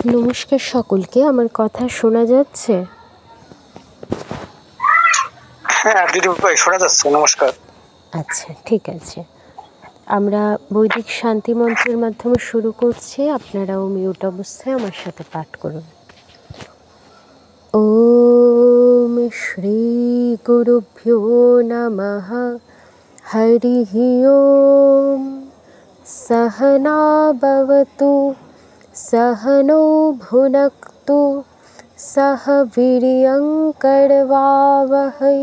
নমস্কার সকলকে, আমার কথা শোনা যাচ্ছে? হ্যাঁ দিদি ভাই, শোনা যাচ্ছে। নমস্কার। আচ্ছা, ঠিক আছে। আমরা বৈদিক শান্তি মন্ত্রের মাধ্যমে শুরু করছি। আপনারাও মিউট অবস্থায় আমার সাথে পাঠ করুন। ওম শ্রী গুরুভ্যো নমঃ। হরিঃ ওম। সহনা ভবতু सहनो भुनक्तु सह वीर्यं करवावहै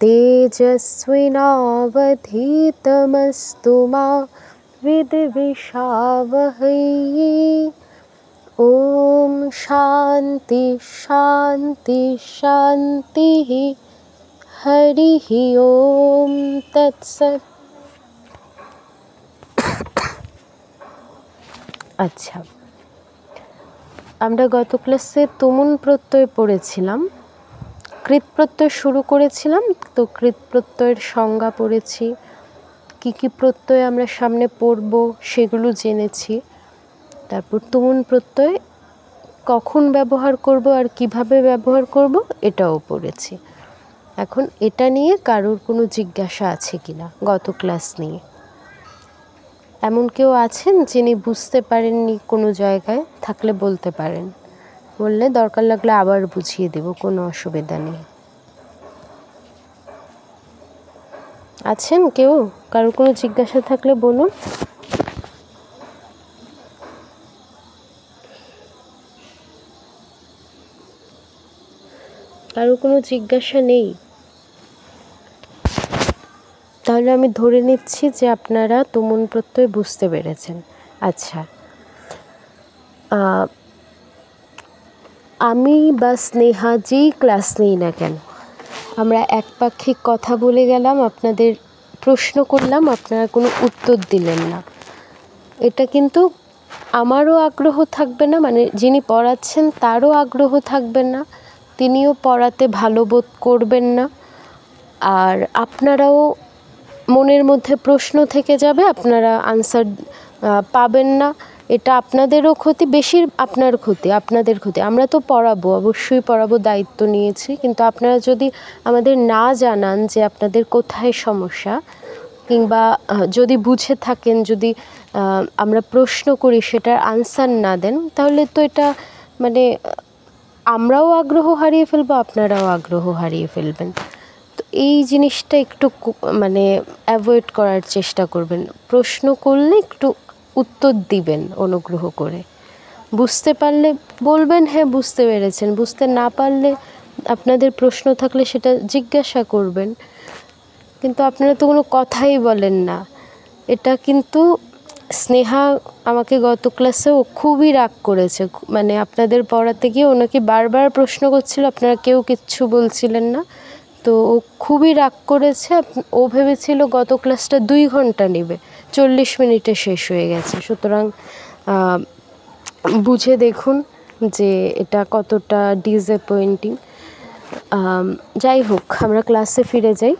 तेजस्विनावधीतमस्तु मा विद्विषावहै। ॐ शान्ति शान्ति शान्तिः। हरिः ॐ तत्सत्। আচ্ছা, আমরা গত ক্লাসে তুমুন প্রত্যয় পড়েছিলাম, কৃত প্রত্যয় শুরু করেছিলাম। তো কৃত প্রত্যয়ের সংজ্ঞা পড়েছি, কি কি প্রত্যয় আমরা সামনে পড়ব সেগুলো জেনেছি। তারপর তুমুন প্রত্যয় কখন ব্যবহার করব আর কিভাবে ব্যবহার করব এটাও পড়েছি। এখন এটা নিয়ে কারোর কোনো জিজ্ঞাসা আছে কিনা গত ক্লাস নিয়ে? এমন কেউ আছেন যিনি বুঝতে পারেননি কোনো জায়গায়? থাকলে বলতে পারেন, বললে দরকার লাগলে আবার বুঝিয়ে দেব, কোনো অসুবিধা নেই। আছেন কেউ? কারো কোনো জিজ্ঞাসা থাকলে বলুন। কারো কোনো জিজ্ঞাসা নেই? তাহলে আমি ধরে নিচ্ছি যে আপনারা তুমুন প্রত্যয় বুঝতে পেরেছেন। আচ্ছা, আমি বা স্নেহা যেই ক্লাস নেই না কেন, আমরা একপাক্ষিক কথা বলে গেলাম, আপনাদের প্রশ্ন করলাম, আপনারা কোনো উত্তর দিলেন না। এটা কিন্তু আমারও আগ্রহ থাকবে না, মানে যিনি পড়াচ্ছেন তারও আগ্রহ থাকবে না, তিনিও পড়াতে ভালো বোধ করবেন না। আর আপনারাও মনের মধ্যে প্রশ্ন থেকে যাবে, আপনারা আনসার পাবেন না। এটা আপনাদেরও ক্ষতি, বেশি আপনার ক্ষতি, আপনাদের ক্ষতি। আমরা তো পড়াবো, অবশ্যই পড়াবো, দায়িত্ব নিয়েছি, কিন্তু আপনারা যদি আমাদের না জানান যে আপনাদের কোথায় সমস্যা, কিংবা যদি বুঝে থাকেন, যদি আমরা প্রশ্ন করি সেটার আনসার না দেন, তাহলে তো এটা মানে আমরাও আগ্রহ হারিয়ে ফেলবো, আপনারাও আগ্রহ হারিয়ে ফেলবেন। তো এই জিনিসটা একটু মানে অ্যাভয়েড করার চেষ্টা করবেন। প্রশ্ন করলে একটু উত্তর দিবেন অনুগ্রহ করে। বুঝতে পারলে বলবেন হ্যাঁ বুঝতে পেরেছেন, বুঝতে না পারলে আপনাদের প্রশ্ন থাকলে সেটা জিজ্ঞাসা করবেন। কিন্তু আপনারা তো কোনো কথাই বলেন না। এটা কিন্তু স্নেহা আমাকে গত ক্লাসে ও খুবই রাগ করেছে, মানে আপনাদের পড়াতে গিয়ে ওনাকে বারবার প্রশ্ন করছিল, আপনারা কেউ কিচ্ছু বলছিলেন না। তো ও খুবই রাগ করেছে। ও ভেবেছিল গত ক্লাসটা 2 ঘন্টা নেবে, 40 মিনিটে শেষ হয়ে গেছে। সুতরাং বুঝে দেখুন যে এটা কতটা ডিসঅ্যাপয়েন্টিং। যাই হোক, আমরা ক্লাসে ফিরে যাই।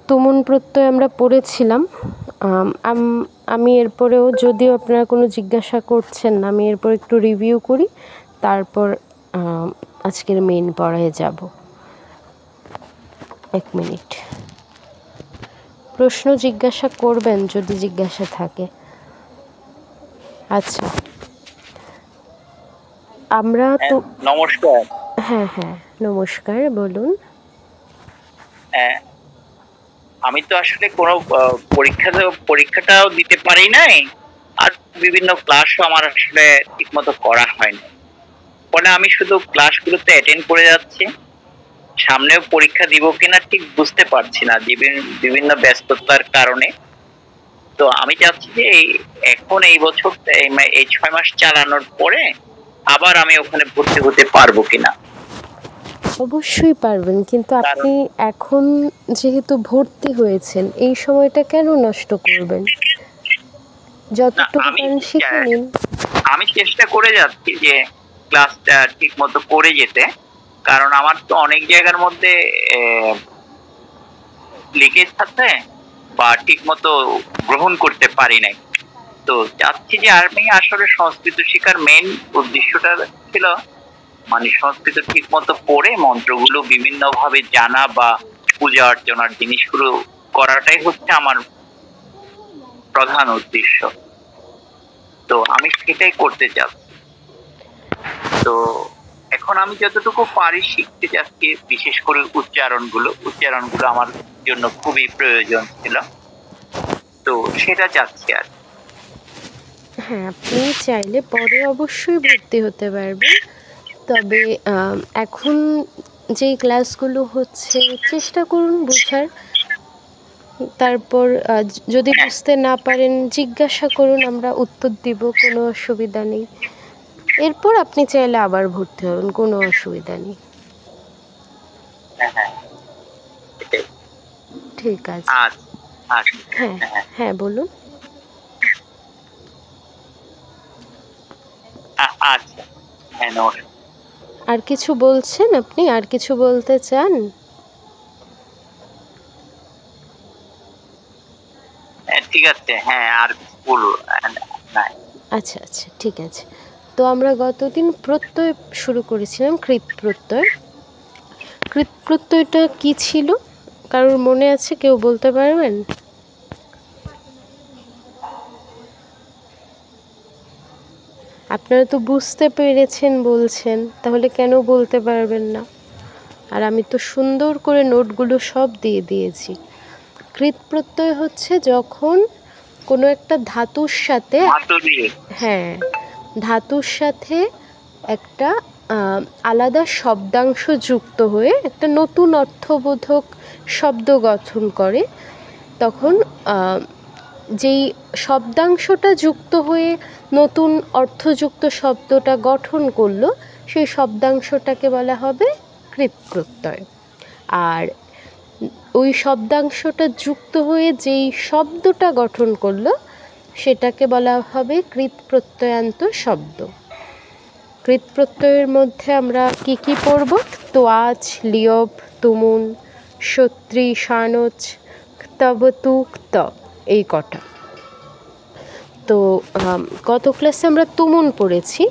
তুমুন প্রত্যয় আমরা পড়েছিলাম। আমি এরপরেও, যদিও আপনারা কোনো জিজ্ঞাসা করছেন না, আমি এরপর একটু রিভিউ করি, তারপর আজকের মেইন পড়ায় যাব। 1 মিনিট। প্রশ্ন জিজ্ঞাসা করবেন যদি জিজ্ঞাসা থাকে। আচ্ছা, আমরা তো নমস্কার। হ্যাঁ হ্যাঁ নমস্কার, বলুন। আমি তো আসলে কোনো পরীক্ষাটাও দিতে পারি নাই, আর বিভিন্ন ক্লাসও আমার আসলে ঠিকমতো করা হয়নি। ফলে আমি শুধু ক্লাসগুলোতে অ্যাটেন্ড করে যাচ্ছি। সামনেও পরীক্ষা দিব কিনা ঠিক বুঝতে পারছি না বিভিন্ন ব্যস্ততার কারণে। তো আমি চাচ্ছি যে এখন এই বছর এই 6 মাস চালানোর পরে আবার আমি ওখানে ভর্তি হতে পারবো কিনা। অবশ্যই পারবেন, কিন্তু আপনি এখন যেহেতু ভর্তি হয়েছেন, এই সময়টা কেন নষ্ট করবেন? যতটুকু পারেন শিখে নিন। আমি চেষ্টা করে যাচ্ছি যে ক্লাসটা ঠিক মতো করে যেতে, কারণ আমার তো অনেক জায়গার মধ্যে লিকেজ আছে বা ঠিক মতো গ্রহণ করতে পারি নাই। তো চাচ্ছি যে আমি আসলে সংস্কৃত শেখার মেইন উদ্দেশ্যটা ছিল মানে সংস্কৃত ঠিক মতো পড়ে মন্ত্রগুলো বিভিন্ন ভাবে জানা বা পূজা অর্চনার জিনিসগুলো করাটাই হচ্ছে আমার প্রধান উদ্দেশ্য। তো আমি সেটাই করতে চাচ্ছি। তো এখন আমি যতটুকু পারি শিখতে যাচ্ছি, বিশেষ করে উচ্চারণগুলো আমার জন্য খুবই প্রয়োজন ছিল। তো সেটা চাচ্ছি আর। হ্যাঁ, আপনি চাইলে পরে অবশ্যই ভর্তি হতে পারবেন, তবে এখন যেই ক্লাসগুলো হচ্ছে চেষ্টা করুন বোঝার। তারপর যদি বুঝতে না পারেন জিজ্ঞাসা করুন, আমরা উত্তর দিব, কোনো অসুবিধা নেই। এরপর আপনি চাইলে আবার ভর্তি হবেন, কোনো অসুবিধা নেই। ঠিক আছে। হ্যাঁ হ্যাঁ বলুন। আচ্ছা, হ্যাঁ নমস্কার। আর কিছু বলছেন আপনি? আর কিছু বলতে চান? ঠিক আছে, হ্যাঁ আর বলুন। আচ্ছা আচ্ছা, ঠিক আছে। তো আমরা গতদিন প্রত্যয় শুরু করেছিলাম, কৃত প্রত্যয়। কৃত প্রত্যয়টা কী ছিল, কারোর মনে আছে? কেউ বলতে পারবেন? আপনারা তো বুঝতে পেরেছেন বলছেন, তাহলে কেন বলতে পারবেন না? আর আমি তো সুন্দর করে নোটগুলো সব দিয়ে দিয়েছি। কৃত প্রত্যয় হচ্ছে যখন কোনো একটা ধাতুর সাথে, হ্যাঁ, ধাতুর সাথে একটা আলাদা শব্দাংশ যুক্ত হয়ে একটা নতুন অর্থবোধক শব্দ গঠন করে, তখন যেই শব্দাংশটা যুক্ত হয়ে নতুন অর্থযুক্ত শব্দটা গঠন করলো, সেই শব্দাংশটাকে বলা হবে কৃত প্রত্যয়। আর ওই শব্দাংশটা যুক্ত হয়ে যেই শব্দটা গঠন করলো সেটাকে বলা হবে কৃত প্রত্যয়ান্ত শব্দ। কৃত প্রত্যয়ের মধ্যে আমরা কি কি পড়ব? তোয়াচ, লিয়ব, তুমুন, সত্রি, সানচ, ক্তবতু, ক্ত, এই কটা। তো গত ক্লাসে আমরা তুমুন পড়েছি।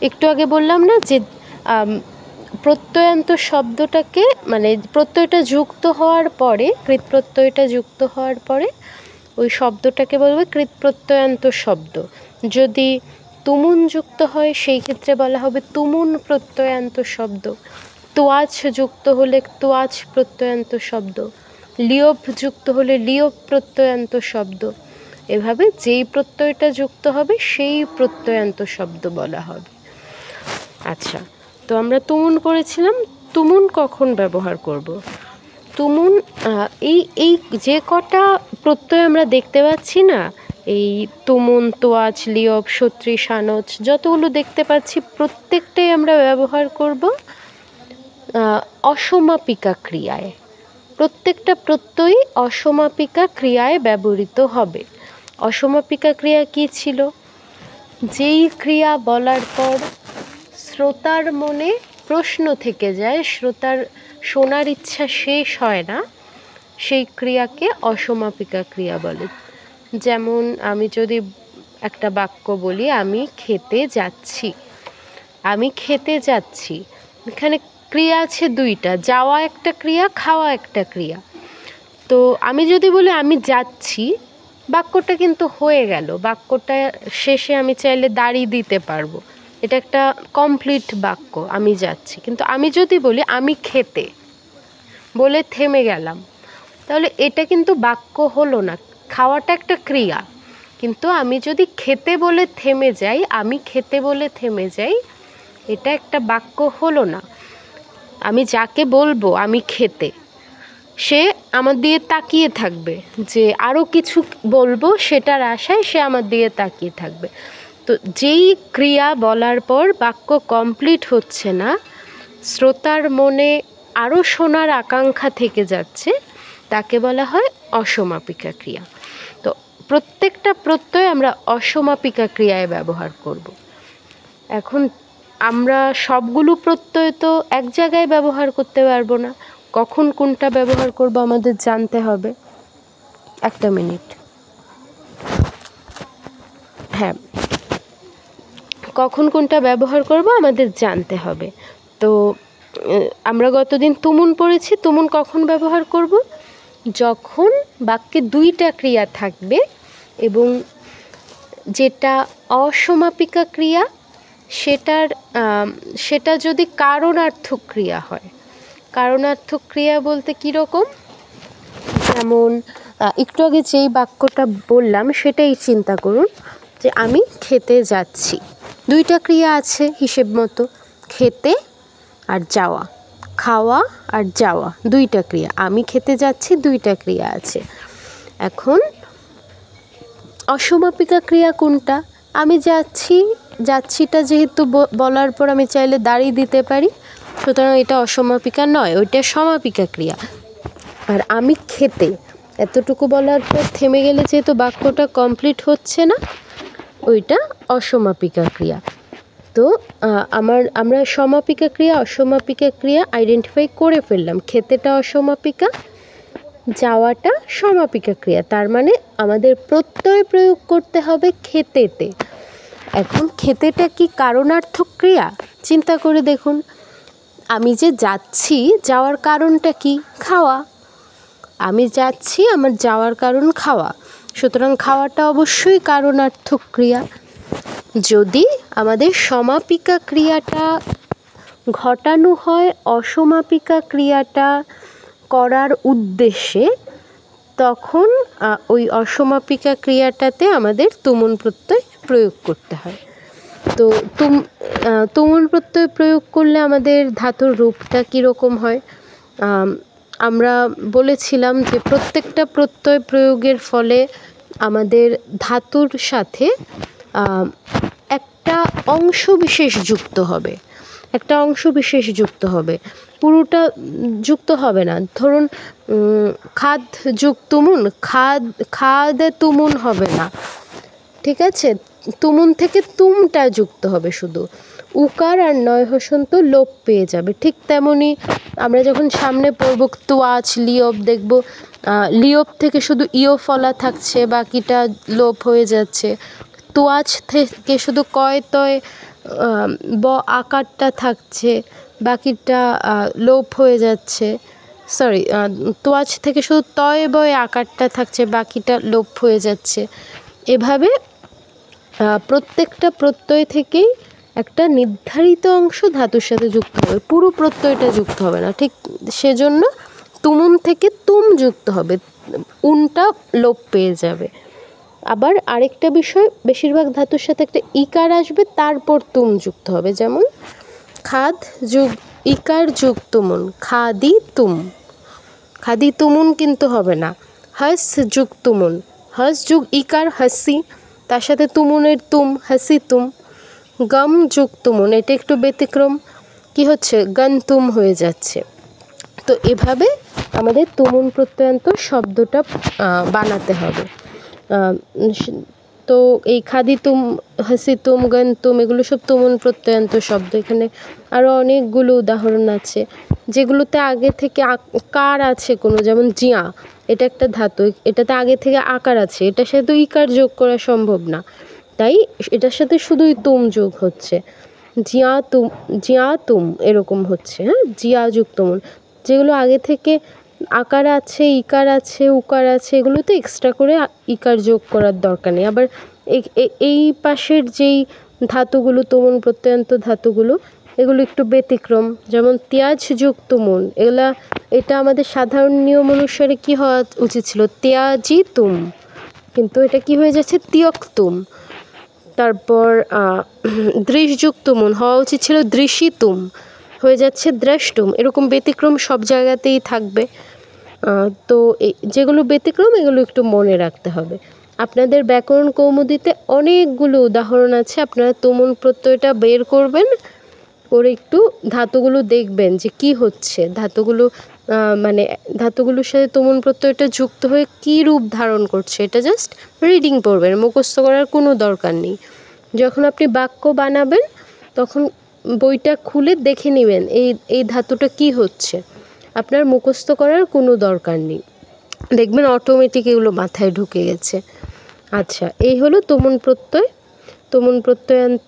একটু আগে বললাম না যে প্রত্যয়ান্ত শব্দটাকে, মানে প্রত্যয়টা যুক্ত হওয়ার পরে, কৃত প্রত্যয়টা যুক্ত হওয়ার পরে ওই শব্দটাকে বলবে কৃত প্রত্যয়ান্ত শব্দ। যদি তুমুন যুক্ত হয় সেই ক্ষেত্রে বলা হবে তুমুন প্রত্যয়ান্ত শব্দ। তোয়াচ যুক্ত হলে তোয়াচ প্রত্যয়ান্ত শব্দ। লিয়ব যুক্ত হলে লিয়ব প্রত্যয়ান্ত শব্দ। এভাবে যেই প্রত্যয়টা যুক্ত হবে সেই প্রত্যয়ান্ত শব্দ বলা হবে। আচ্ছা, তো আমরা তুমুন করেছিলাম। তুমুন কখন ব্যবহার করব? তুমুন এই যে কটা প্রত্যয় আমরা দেখতে পাচ্ছি না, এই তুমুন, তোয়াচ, লিয়ব, সত্রি, সানচ, যতগুলো দেখতে পাচ্ছি প্রত্যেকটাই আমরা ব্যবহার করব অসমাপিকা ক্রিয়ায়। প্রত্যেকটা প্রত্যয়ই অসমাপিকা ক্রিয়ায় ব্যবহৃত হবে। অসমাপিকা ক্রিয়া কী ছিল? যেই ক্রিয়া বলার পর শ্রোতার মনে প্রশ্ন থেকে যায়, শ্রোতার শোনার ইচ্ছা শেষ হয় না, সেই ক্রিয়াকে অসমাপিকা ক্রিয়া বলে। যেমন আমি যদি একটা বাক্য বলি, আমি খেতে যাচ্ছি, আমি খেতে যাচ্ছি, এখানে ক্রিয়া আছে দুইটা, যাওয়া একটা ক্রিয়া, খাওয়া একটা ক্রিয়া। তো আমি যদি বলি আমি যাচ্ছি, বাক্যটা কিন্তু হয়ে গেল, বাক্যটা শেষে আমি চাইলে দাড়ি দিতে পারবো, এটা একটা কমপ্লিট বাক্য, আমি যাচ্ছি। কিন্তু আমি যদি বলি আমি খেতে, বলে থেমে গেলাম, তাহলে এটা কিন্তু বাক্য হলো না। খাওয়াটা একটা ক্রিয়া, কিন্তু আমি যদি খেতে বলে থেমে যাই, আমি খেতে বলে থেমে যাই, এটা একটা বাক্য হলো না। আমি যাকে বলবো আমি খেতে, সে আমার দিকে তাকিয়ে থাকবে, যে আরও কিছু বলবো সেটার আশায় সে আমার দিকে তাকিয়ে থাকবে। তো যেই ক্রিয়া বলার পর বাক্য কমপ্লিট হচ্ছে না, শ্রোতার মনে আরও শোনার আকাঙ্ক্ষা থেকে যাচ্ছে, তাকে বলা হয় অসমাপিকা ক্রিয়া। তো প্রত্যেকটা প্রত্যয় আমরা অসমাপিকা ক্রিয়ায় ব্যবহার করব। এখন আমরা সবগুলো প্রত্যয় তো এক জায়গায় ব্যবহার করতে পারবো না, কখন কোনটা ব্যবহার করব আমাদের জানতে হবে। একটা মিনিট। হ্যাঁ, কখন কোনটা ব্যবহার করব আমাদের জানতে হবে। তো আমরা গতদিন তুমুন পড়েছি। তুমুন কখন ব্যবহার করব? যখন বাক্যে দুইটা ক্রিয়া থাকবে এবং যেটা অসমাপিকা ক্রিয়া সেটা যদি কারণার্থক ক্রিয়া হয়। কারণার্থক ক্রিয়া বলতে কীরকম? যেমন একটু আগে যেই বাক্যটা বললাম সেটাই চিন্তা করুন, যে আমি খেতে যাচ্ছি। দুইটা ক্রিয়া আছে হিসেব মতো, খেতে আর যাওয়া, খাওয়া আর যাওয়া, দুইটা ক্রিয়া। আমি খেতে যাচ্ছি, দুইটা ক্রিয়া আছে। এখন অসমাপিকা ক্রিয়া কোনটা? আমি যাচ্ছিটা যেহেতু বলার পর আমি চাইলে দাঁড়িয়ে দিতে পারি, সুতরাং এটা অসমাপিকা নয়, ওইটা সমাপিকা ক্রিয়া। আর আমি খেতে এতটুকু বলার পর থেমে গেলে যেহেতু বাক্যটা কমপ্লিট হচ্ছে না, ওইটা অসমাপিকা ক্রিয়া। তো আমরা সমাপিকা ক্রিয়া অসমাপিকা ক্রিয়া আইডেন্টিফাই করে ফেললাম। খেতেটা অসমাপিকা, যাওয়াটা সমাপিকা ক্রিয়া। তার মানে আমাদের প্রত্যয় প্রয়োগ করতে হবে খেতেতে। এখন খেতেটা কি কারণার্থক ক্রিয়া? চিন্তা করে দেখুন, আমি যে যাচ্ছি, যাওয়ার কারণটা কি? খাওয়া। আমি যাচ্ছি, আমার যাওয়ার কারণ খাওয়া, সুতরাং খাওয়াটা অবশ্যই কারণার্থক ক্রিয়া। যদি আমাদের সমাপিকা ক্রিয়াটা ঘটানো হয় অসমাপিকা ক্রিয়াটা করার উদ্দেশ্যে, তখন ওই অসমাপিকা ক্রিয়াটাতে আমাদের তুমুন প্রত্যয় প্রয়োগ করতে হয়। তো তুমুন প্রত্যয় প্রয়োগ করলে আমাদের ধাতুর রূপটা কীরকম হয়? আমরা বলেছিলাম যে প্রত্যেকটা প্রত্যয় প্রয়োগের ফলে আমাদের ধাতুর সাথে একটা অংশ বিশেষ যুক্ত হবে, পুরোটা যুক্ত হবে না। ধরুন খাদ যুগ তুমুন, খাদ তুমুন হবে না, ঠিক আছে? তুমুন থেকে তুমটা যুক্ত হবে শুধু। উকার আর নয় হসন্ত লোপ পেয়ে যাবে। ঠিক তেমনি আমরা যখন সামনে পড়ব তোয়াচ লিওপ, দেখব লিওপ থেকে শুধু ইও ফলা থাকছে, বাকিটা লোপ হয়ে যাচ্ছে। তোয়াচ থেকে শুধু কয় তয় ব আকারটা থাকছে, বাকিটা লোপ হয়ে যাচ্ছে। তোয়াচ থেকে শুধু তয় বয় আকারটা থাকছে, বাকিটা লোপ হয়ে যাচ্ছে। এভাবে প্রত্যেকটা প্রত্যয় থেকেই একটা নির্ধারিত অংশ ধাতুর সাথে যুক্ত হবে, পুরো প্রত্যয়টা যুক্ত হবে না। ঠিক সেজন্য তুমুন থেকে তুম যুক্ত হবে, উনটা লোপ পেয়ে যাবে। আবার আরেকটা বিষয়, বেশিরভাগ ধাতুর সাথে একটা ইকার আসবে, তারপর তুম যুক্ত হবে। যেমন খাদ যুগ ইকার যুগ তুমুন, খাদি তুম। খাদি তুমুন কিন্তু হবে না। হস যুগ তুমুন, হস যুগ ইকার হাসি, তার সাথে তুমুনের তুম, হাসি তুম। গম যুগ তুমুন, এটা একটু ব্যতিক্রম, কি হচ্ছে? গন তুম হয়ে যাচ্ছে। তো এভাবে আমাদের তুমুন প্রত্যয়ান্ত শব্দটা বানাতে হবে। তো এই খাদি তুম, হাসি তুম, গন তুম, এগুলো সব তুমুন প্রত্যয়ান্ত শব্দ। এখানে আরও অনেকগুলো উদাহরণ আছে যেগুলোতে আগে থেকে কার আছে কোনো, যেমন জিয়া, এটা একটা ধাতু, এটাতে আগে থেকে আকার আছে, এটার সাথে ইকার যোগ করা সম্ভব না, তাই এটার সাথে শুধুই তুম যোগ হচ্ছে। জিয়া তুম এরকম হচ্ছে, হ্যাঁ, জিয়া যুগ তুমুন। যেগুলো আগে থেকে আকার আছে, ইকার আছে, উকার আছে, এগুলোতে এক্সট্রা করে ইকার যোগ করার দরকার নেই। আবার এই পাশের যেই ধাতুগুলো তুমুন প্রত্যয়ান্ত ধাতুগুলো, এগুলো একটু ব্যতিক্রম। যেমন তিয়াজ যুগ তুমুন, এটা আমাদের সাধারণ নিয়ম অনুসারে কি হওয়া উচিত ছিল? তিয়াজি তুম, কিন্তু এটা কি হয়ে যাচ্ছে? তিয়ক তুম। তারপর দৃশযুগ তুমুন হওয়া উচিত ছিল দৃশি তুম, হয়ে যাচ্ছে দ্রষ্টুম। এরকম ব্যতিক্রম সব জায়গাতেই থাকবে। তো যেগুলো ব্যতিক্রম এগুলো একটু মনে রাখতে হবে। আপনাদের ব্যাকরণ কৌমুদীতে অনেকগুলো উদাহরণ আছে, আপনারা তুমুন প্রত্যয়টা বের করবেন, করে একটু ধাতুগুলো দেখবেন যে কি হচ্ছে, ধাতুগুলোর সাথে তুমুন প্রত্যয়টা যুক্ত হয়ে কি রূপ ধারণ করছে। এটা জাস্ট রিডিং পড়বেন, মুখস্থ করার কোনো দরকার নেই। যখন আপনি বাক্য বানাবেন তখন বইটা খুলে দেখে নেবেন এই ধাতুটা কি হচ্ছে, আপনার মুখস্থ করার কোনো দরকার নেই, দেখবেন অটোমেটিক এগুলো মাথায় ঢুকে গেছে। আচ্ছা, এই হলো তুমুন প্রত্যয় তুমুন প্রত্যয়ান্ত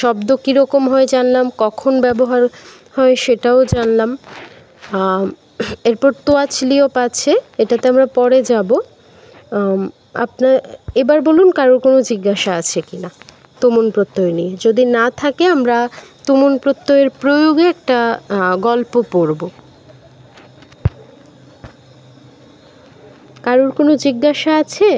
শব্দ কীরকম হয় জানলাম, কখন ব্যবহার হয় সেটাও জানলাম। এরপর তোয়াচ লিওপ আছে, এটাতে আমরা পরে যাব। আপনার এবার বলুন কারোর কোনো জিজ্ঞাসা আছে কি না তুমুন প্রত্যয় নিয়ে। যদি না থাকে আমরা তুমুন প্রত্যয়ের প্রয়োগে একটা গল্প পড়ব। কারোর কোনো জিজ্ঞাসা আছে?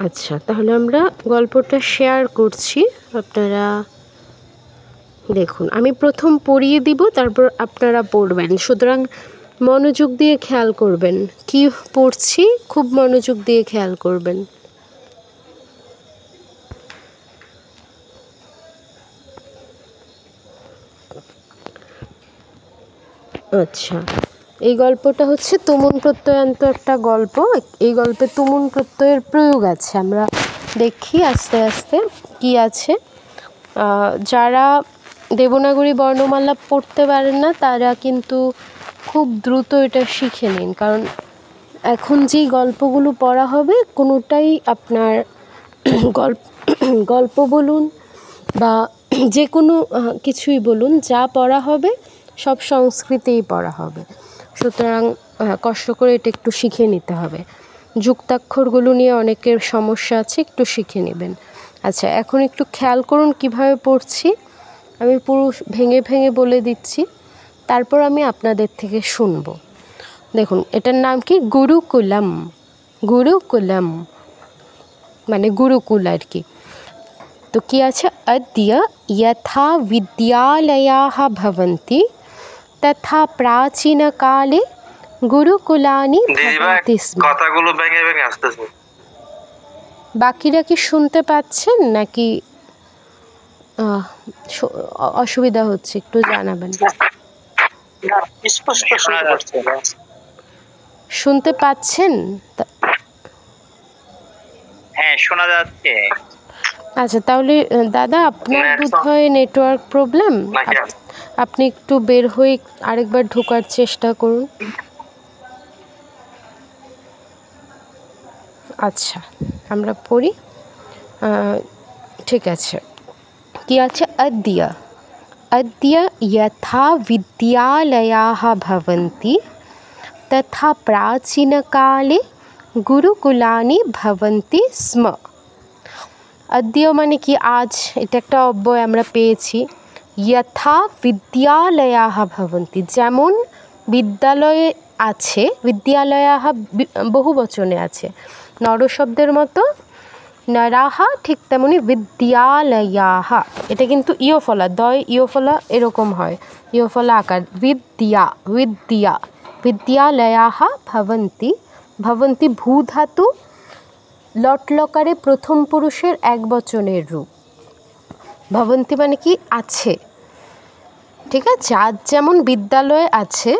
আচ্ছা, তাহলে আমরা গল্পটা শেয়ার করছি, আপনারা দেখুন। আমি প্রথম পড়িয়ে দিব, তারপর আপনারা পড়বেন, সুতরাং মনোযোগ দিয়ে খেয়াল করবেন। কি পড়ছি খুব মনোযোগ দিয়ে খেয়াল করবেন। আচ্ছা, এই গল্পটা হচ্ছে তুমুন প্রত্যয়ান্ত একটা গল্প। এই গল্পে তুমুন প্রত্যয়ের প্রয়োগ আছে, আমরা দেখি আস্তে আস্তে কি আছে। যারা দেবনাগরী বর্ণমালা পড়তে পারেন না তারা কিন্তু খুব দ্রুত এটা শিখে নিন, কারণ এখন যেই গল্পগুলো পড়া হবে কোনোটাই আপনার গল্প বলুন বা যে কোনো কিছুই বলুন, যা পড়া হবে সব সংস্কৃতেই পড়া হবে। সুতরাং কষ্ট করে এটা একটু শিখে নিতে হবে। যুক্তাক্ষরগুলো নিয়ে অনেকের সমস্যা আছে, একটু শিখে নেবেন। আচ্ছা, এখন একটু খেয়াল করুন কিভাবে পড়ছি। আমি পুরো ভেঙে ভেঙে বলে দিচ্ছি, তারপর আমি আপনাদের থেকে শুনবো। দেখুন, এটার নাম কি? গুরুকুলম। গুরুকুলম মানে গুরুকুল আর কি। তো কি আছে? অদ্য যথা বিদ্যালয়াঃ ভবন্তি তথা প্রাচীনকালে গুরুকুলানি ভবন্তি স্ম। কথাগুলো ভেঙে ভেঙে আসতেছে। বাকিরা কি শুনতে পাচ্ছেন নাকি অসুবিধা হচ্ছে? একটু জানাবেন। স্পষ্ট শোনা যাচ্ছে। শুনতে পাচ্ছেন? হ্যাঁ, শোনা যাচ্ছে। আচ্ছা, তাহলে দাদা আপনার বোধহয় নেটওয়ার্ক প্রবলেম। আপনি একটু বের হয়ে আরেকবার ঢোকার চেষ্টা করুন। আচ্ছা, আমরা পড়ি। ঠিক আছে, কি আছে? অদ্য অদ্য যথা বিদ্যালয়াঃ ভবন্তি তথা প্রাচীনকালে গুরুকুলানি ভবন্তি স্ম। অদ্য মানে কি? আজ। এটা একটা অব্যয় আমরা পেয়েছি। যথা বিদ্যালয়াঃ ভবন্তি, যেমন বিদ্যালয়ে আছে। বিদ্যালয়াঃ বহু বচনে আছে, নর শব্দের মতো নরাঃ, ঠিক তেমনি বিদ্যালয়াঃ। এটা কিন্তু ইয়ফলা, দয় ইয়ফলা এরকম হয়, ইয়ফলা আকার। বিদ্যা বিদ্যা বিদ্যালয়াঃ ভবন্তি। ভবন্তি ভূ ধাতু, লটলকারে প্রথম পুরুষের এক বচনের রূপ। ভবন্তি মানে কি? আছে। ঠিক আছে, আজ যেমন বিদ্যালয় আছে,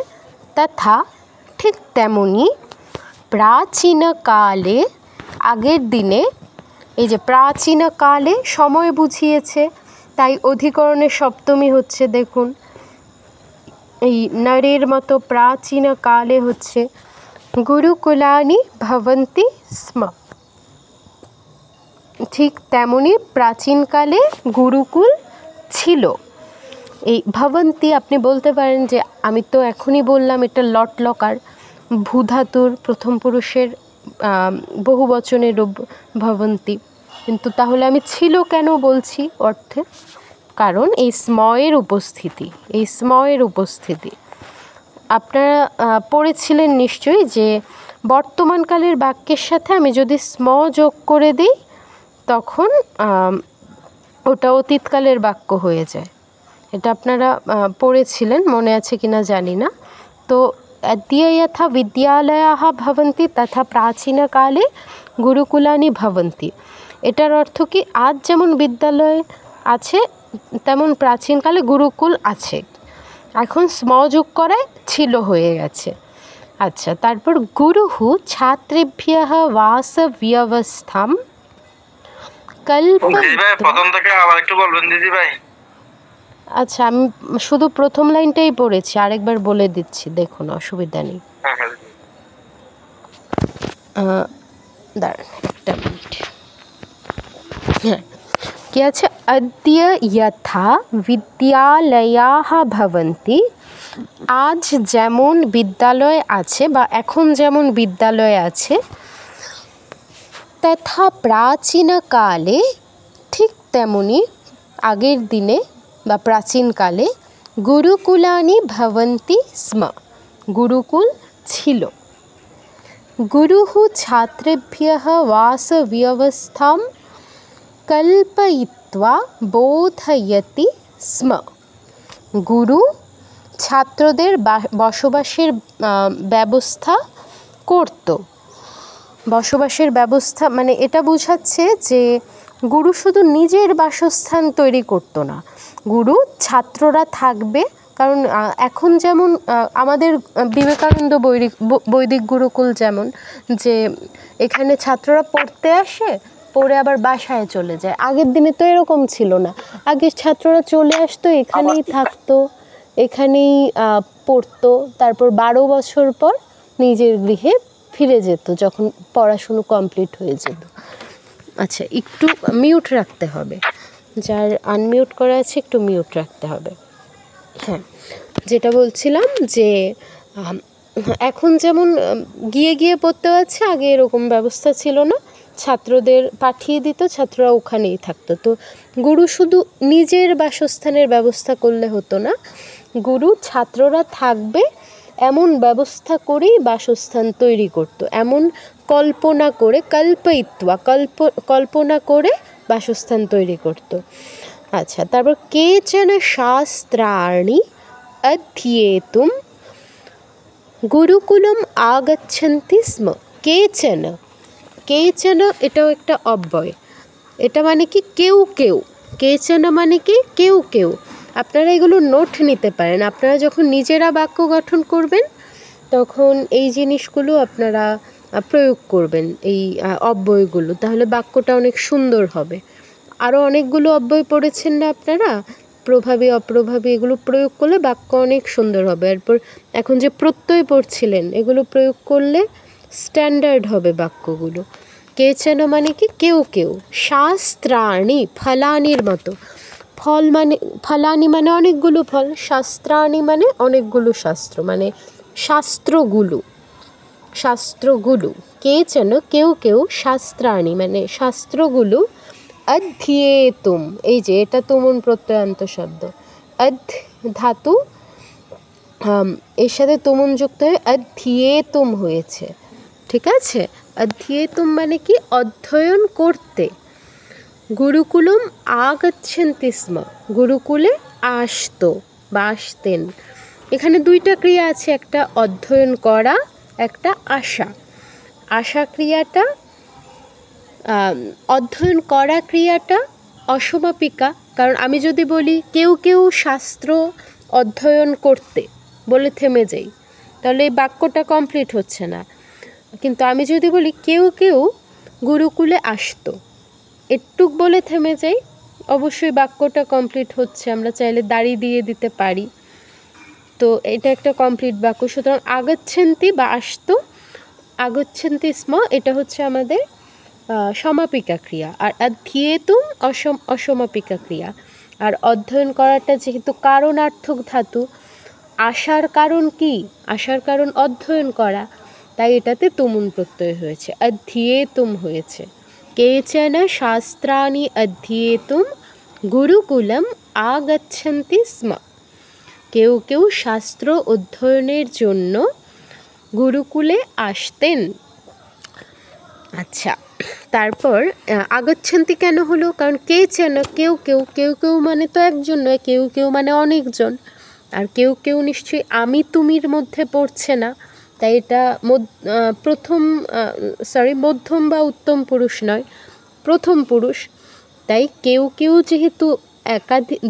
তথা ঠিক তেমনি প্রাচীনকালে আগের দিনে। এই যে প্রাচীনকালে সময় বুঝিয়েছে, তাই অধিকরণের সপ্তমী হচ্ছে। দেখুন, এই নরের মতো প্রাচীনকালে হচ্ছে গুরুকুলানি ভবন্তি স্ম। ঠিক তেমনি প্রাচীনকালে গুরুকুল ছিল। এই ভবন্তি আপনি বলতে পারেন যে আমি তো এখনই বললাম এটা লটলকার, ভূধাতুর প্রথম পুরুষের বহু বচনের রূপ ভবন্তি, কিন্তু তাহলে আমি ছিল কেন বলছি অর্থে? কারণ এই স্ময়ের উপস্থিতি, এই স্ময়ের উপস্থিতি। আপনারা পড়েছিলেন নিশ্চয়ই যে বর্তমানকালের বাক্যের সাথে আমি যদি স্ম যোগ করে দিই তখন ওটা অতীতকালের বাক্য হয়ে যায়। এটা আপনারা পড়েছিলেন, মনে আছে কিনা জানি না। তো অদ্য যথা বিদ্যালয়াঃ ভবন্তি তথা প্রাচীনকালে গুরুকুলানি ভবন্তি, এটার অর্থ কি? আজ যেমন বিদ্যালয় আছে তেমন প্রাচীনকালে গুরুকুল আছে। এখন স্ম যোগ করায় ছিল হয়ে গেছে। আচ্ছা, তারপর গুরুহু ছাত্রেভ্যঃ বাস ব্যবস্থাম দিদি ভাই প্রথম থেকে আবার একটু বলবেন দিদি ভাই। আচ্ছা, আমি শুধু প্রথম লাইনটাই পড়েছি, আরেকবার বলে দিচ্ছি, দেখুন অসুবিধা নেই। হ্যাঁ হ্যাঁ দাঁড়ান একটা মিনিট। হ্যাঁ, কি আছে? অদ্য যথা বিদ্যালয়াঃ ভবন্তি, আজ যেমন বিদ্যালয় আছে বা এখন যেমন বিদ্যালয় আছে, তথা প্রাচীনকালে, ঠিক তেমনি আগের দিনে বা প্রাচীনকালে, গুরুকুলানি ভবন্তি স্ম, গুরুকুল ছিল। গুরুঃ ছাত্রেভ্যঃ বাসব্যবস্থাং কল্পয়িত্বা বোধয়তি স্ম, গুরু ছাত্রদের বসবাসের ব্যবস্থা করত। বসবাসের ব্যবস্থা মানে এটা বোঝাচ্ছে যে গুরু শুধু নিজের বাসস্থান তৈরি করতো না, গুরু ছাত্ররা থাকবে। কারণ এখন যেমন আমাদের বিবেকানন্দ বৈদিক গুরুকুল যেমন, যে এখানে ছাত্ররা পড়তে আসে, পড়ে আবার বাসায় চলে যায়। আগের দিনে তো এরকম ছিল না, আগে ছাত্ররা চলে আসতো, এখানেই থাকতো, এখানেই পড়তো, তারপর 12 বছর পর নিজের গৃহে ফিরে যেত যখন পড়াশুনো কমপ্লিট হয়ে যেত। আচ্ছা, একটু মিউট রাখতে হবে, যার আনমিউট করা আছে একটু মিউট রাখতে হবে। হ্যাঁ, যেটা বলছিলাম যে এখন যেমন গিয়ে গিয়ে পড়তে আছে, আগে এরকম ব্যবস্থা ছিল না, ছাত্রদের পাঠিয়ে দিত, ছাত্ররা ওখানেই থাকতো। তো গুরু শুধু নিজের বাসস্থানের ব্যবস্থা করলে হতো না, গুরু ছাত্ররা থাকবে এমন ব্যবস্থা করেই বাসস্থান তৈরি করত, এমন কল্পনা করে, কল্পয়িত্বা কল্পনা করে বাসস্থান তৈরি করত। আচ্ছা, তারপর কেচন শাস্ত্রাণি অধ্যেতুম গুরুকুলম আগচ্ছন্তি স্ম। কেচন, কেচন এটাও একটা অব্যয়, এটা মানে কি কেউ কেউ, কেচন মানে কি কেউ কেউ। আপনারা এগুলো নোট নিতে পারেন, আপনারা যখন নিজেরা বাক্য গঠন করবেন তখন এই জিনিসগুলো আপনারা প্রয়োগ করবেন, এই অব্যয়গুলো, তাহলে বাক্যটা অনেক সুন্দর হবে। আরও অনেকগুলো অব্যয় পড়েছেন না আপনারা, প্রভাবী অপ্রভাবী, এগুলো প্রয়োগ করলে বাক্য অনেক সুন্দর হবে। এরপর এখন যে প্রত্যয় পড়ছিলেন, এগুলো প্রয়োগ করলে স্ট্যান্ডার্ড হবে বাক্যগুলো। কেচন মানে কি কেউ কেউ, শাস্ত্রাণি ফলানির মতো, ফল মানে ফলানি মানে অনেকগুলো ফল, শাস্ত্রাণি মানে অনেকগুলো শাস্ত্র, মানে শাস্ত্রগুলো, শাস্ত্রগুলো। কেচন কেউ কেউ, শাস্ত্রাণি মানে শাস্ত্রগুলো, অধ্যেতুম, এই যে এটা তুমুন প্রত্যয়ান্ত শব্দ, অধ ধাতু এর সাথে তুমুন যুক্ত হয়ে অধ্যেতুম হয়েছে, ঠিক আছে? অধ্যেতুম মানে কি অধ্যয়ন করতে। গুরুকুলম আগচ্ছন্তি স্ম, গুরুকুলে আসতো বা আসতেন। এখানে দুইটা ক্রিয়া আছে, একটা অধ্যয়ন করা, একটা আসা। আসা ক্রিয়াটা, অধ্যয়ন করা ক্রিয়াটা অসমাপিকা। কারণ আমি যদি বলি কেউ কেউ শাস্ত্র অধ্যয়ন করতে বলে থেমে যাই, তাহলে এই বাক্যটা কমপ্লিট হচ্ছে না। কিন্তু আমি যদি বলি কেউ কেউ গুরুকুলে আসতো, একটুক বলে থেমে যাই, অবশ্যই বাক্যটা কমপ্লিট হচ্ছে, আমরা চাইলে দাড়ি দিয়ে দিতে পারি। তো এটা একটা কমপ্লিট বাক্য। সুতরাং আগচ্ছন্তি বা আসতো, আগচ্ছন্তি স্ম, এটা হচ্ছে আমাদের সমাপিকা ক্রিয়া, আর অধ্যেতুম অসমাপিকা ক্রিয়া। আর অধ্যয়ন করাটা যেহেতু কারণার্থক ধাতু, আসার কারণ কি? আসার কারণ অধ্যয়ন করা, তাই এটাতে তুমুন প্রত্যয় হয়েছে, অধ্যেতুম হয়েছে। কেচন শাস্ত্রাণি অধ্যেতুম গুরুকুলম আগচ্ছন্তি স্ম, কেউ কেউ শাস্ত্র অধ্যয়নের জন্য গুরুকুলে আসতেন। আচ্ছা, তারপর আগচ্ছন্তি কেন হলো? কারণ কেচন কেউ কেউ, কেউ কেউ মানে তো একজন নয়, কেউ কেউ মানে অনেকজন, আর কেউ কেউ নিশ্চয়ই আমি তুমির মধ্যে পড়ছে না, তাই এটা মধ্যম বা উত্তম পুরুষ নয়, প্রথম পুরুষ। তাই কেউ কেউ যেহেতু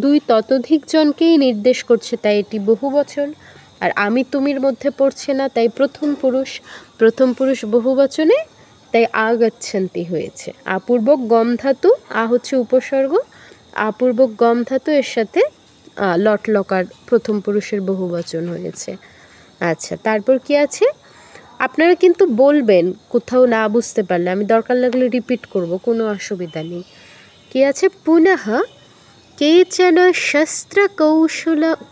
দুই ততোধিক জনকেই নির্দেশ করছে, তাই এটি বহুবচন। আর আমি তুমির মধ্যে পড়ছে না, তাই প্রথম পুরুষ, প্রথম পুরুষ বহুবচনে, তাই আগচ্ছন্তি হয়েছে। আপূর্বক গম ধাতু, আ হচ্ছে উপসর্গ, আপূর্বক গম ধাতু, এর সাথে লট লকার প্রথম পুরুষের বহুবচন হয়েছে। আচ্ছা, তারপর কি আছে আপনারা কিন্তু বলবেন কোথাও না বুঝতে পারলে, আমি দরকার লাগলে রিপিট করব, কোনো অসুবিধা নেই। কি আছে, পুনঃ কেচন শস্ত্র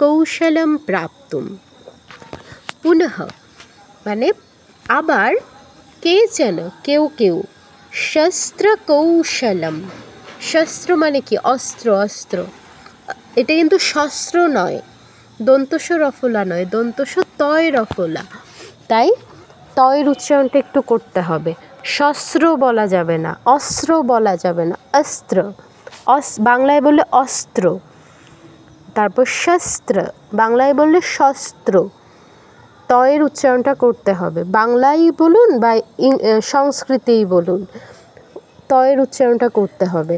কৌশলম প্রাপ্তুম। পুনঃ মানে আবার, কেচন কেউ কেউ, শস্ত্র কৌশলম, শস্ত্র মানে কি অস্ত্র, অস্ত্র, এটা কিন্তু শস্ত্র নয়, দন্তস রফলা নয়, দন্তস তয় রফলা, তাই তয়ের উচ্চারণটা একটু করতে হবে। শস্ত্র বলা যাবে না, অস্ত্র বলা যাবে না, অস্ত্র, বাংলায় বললে অস্ত্র, তারপর শস্ত্র বাংলায় বললে শস্ত্র, তয়ের উচ্চারণটা করতে হবে, বাংলায় বলুন বা সংস্কৃতেই বলুন, তয়ের উচ্চারণটা করতে হবে।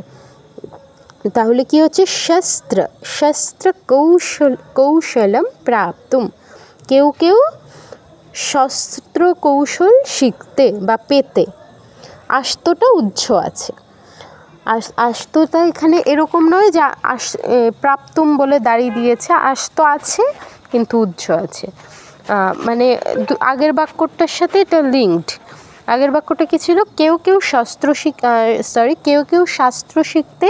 তাহলে কি হচ্ছে, শস্ত্র, শস্ত্র কৌশলম প্রাপ্তুম, কেউ কেউ শস্ত্র কৌশল শিখতে বা পেতে। আস্তটা উজ্জ আছে, আস্তটা এখানে এরকম নয় যে প্রাপ্তুম বলে দাঁড়িয়ে দিয়েছে, আস্ত আছে কিন্তু উজ্জ আছে, মানে আগের বাক্যটার সাথে এটা লিঙ্কড। আগের বাক্যটা কি ছিল, কেউ কেউ কেউ কেউ শাস্ত্র শিখতে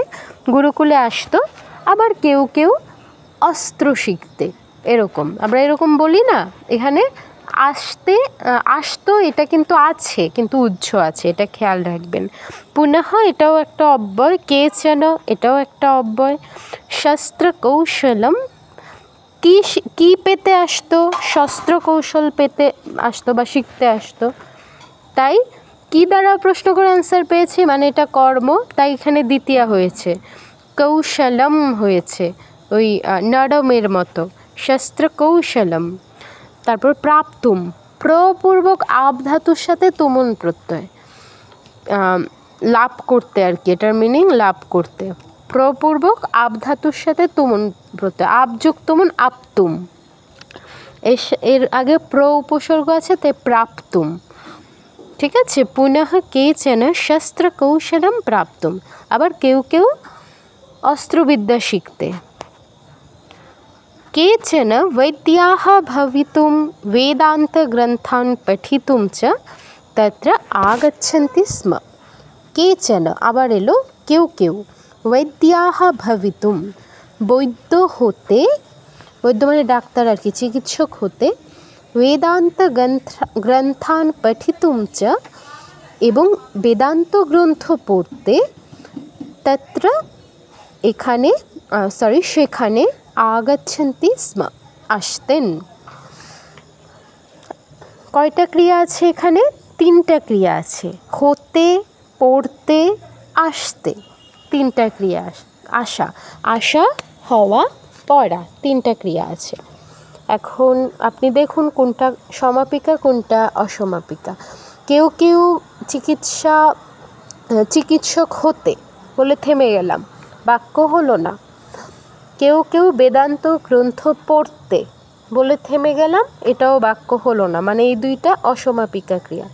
গুরুকুলে আসতো, আবার কেউ কেউ অস্ত্র শিখতে, এরকম আমরা এরকম বলি না, এখানে আসতো এটা কিন্তু আছে, কিন্তু উজ্জ আছে, এটা খেয়াল রাখবেন। পুনঃ এটাও একটা অব্যয়, কেচন এটাও একটা অব্যয়, শস্ত্র কৌশলম কি পেতে আসতো, শস্ত্র কৌশল পেতে আসতো বা শিখতে আসতো, তাই কি দ্বারা প্রশ্ন করে অ্যান্সার পেয়েছি, মানে এটা কর্ম, তাই এখানে দ্বিতীয়া হয়েছে, কৌশলম হয়েছে ওই নরমের মতো, শস্ত্র কৌশলম। তারপর প্রাপ্তুম, প্রপূর্বক আব ধাতুর সাথে তুমুন প্রত্যয়, লাভ করতে আর কি, এটার মিনিং লাভ করতে, প্রপূর্বক আব ধাতুর সাথে তুমুন প্রত্যয়, আবযুক্ত তুমুন আপতুম, এর আগে প্র উপসর্গ আছে, তাই প্রাপ্তুম, ঠিক আছে। পুনঃ কেচন শস্ত্র কৌশলম প্রাপ্তুম, আবার কেউ কেউ অস্ত্রবিদ্যা শিখতে, केचन वैद्याः भवितुं वेदान्तग्रन्थान् पठितुं च तत्र आगच्छन्ति स्म। केचन আবার এলো কেউ কেউ, वैद्याः भवितुं বৈদ্য হতে, বৈদ্য মানে ডাক্তার আর কি, চিকিৎসক হতে, वेदान्त গ্রন্থান পঠিতুম চ এবং বেদান্ত গ্রন্থ পড়তে, তত্র এখানে সেখানে, আগচ্ছন্তি স্ম আসতেন। কয়টা ক্রিয়া আছে এখানে, তিনটা ক্রিয়া আছে, হতে, পড়তে, আসতে, তিনটা ক্রিয়া, আসা, হওয়া, পড়া, তিনটা ক্রিয়া আছে। এখন আপনি দেখুন কোনটা সমাপিকা কোনটা অসমাপিকা। কেউ কেউ চিকিৎসক হতে বলে থেমে গেলাম, বাক্য হলো না। কেউ কেউ বেদান্ত গ্রন্থ পড়তে বলে থেমে গেলাম, এটাও বাক্য হলো না, মানে এই দুইটা অসমাপিকা ক্রিয়া।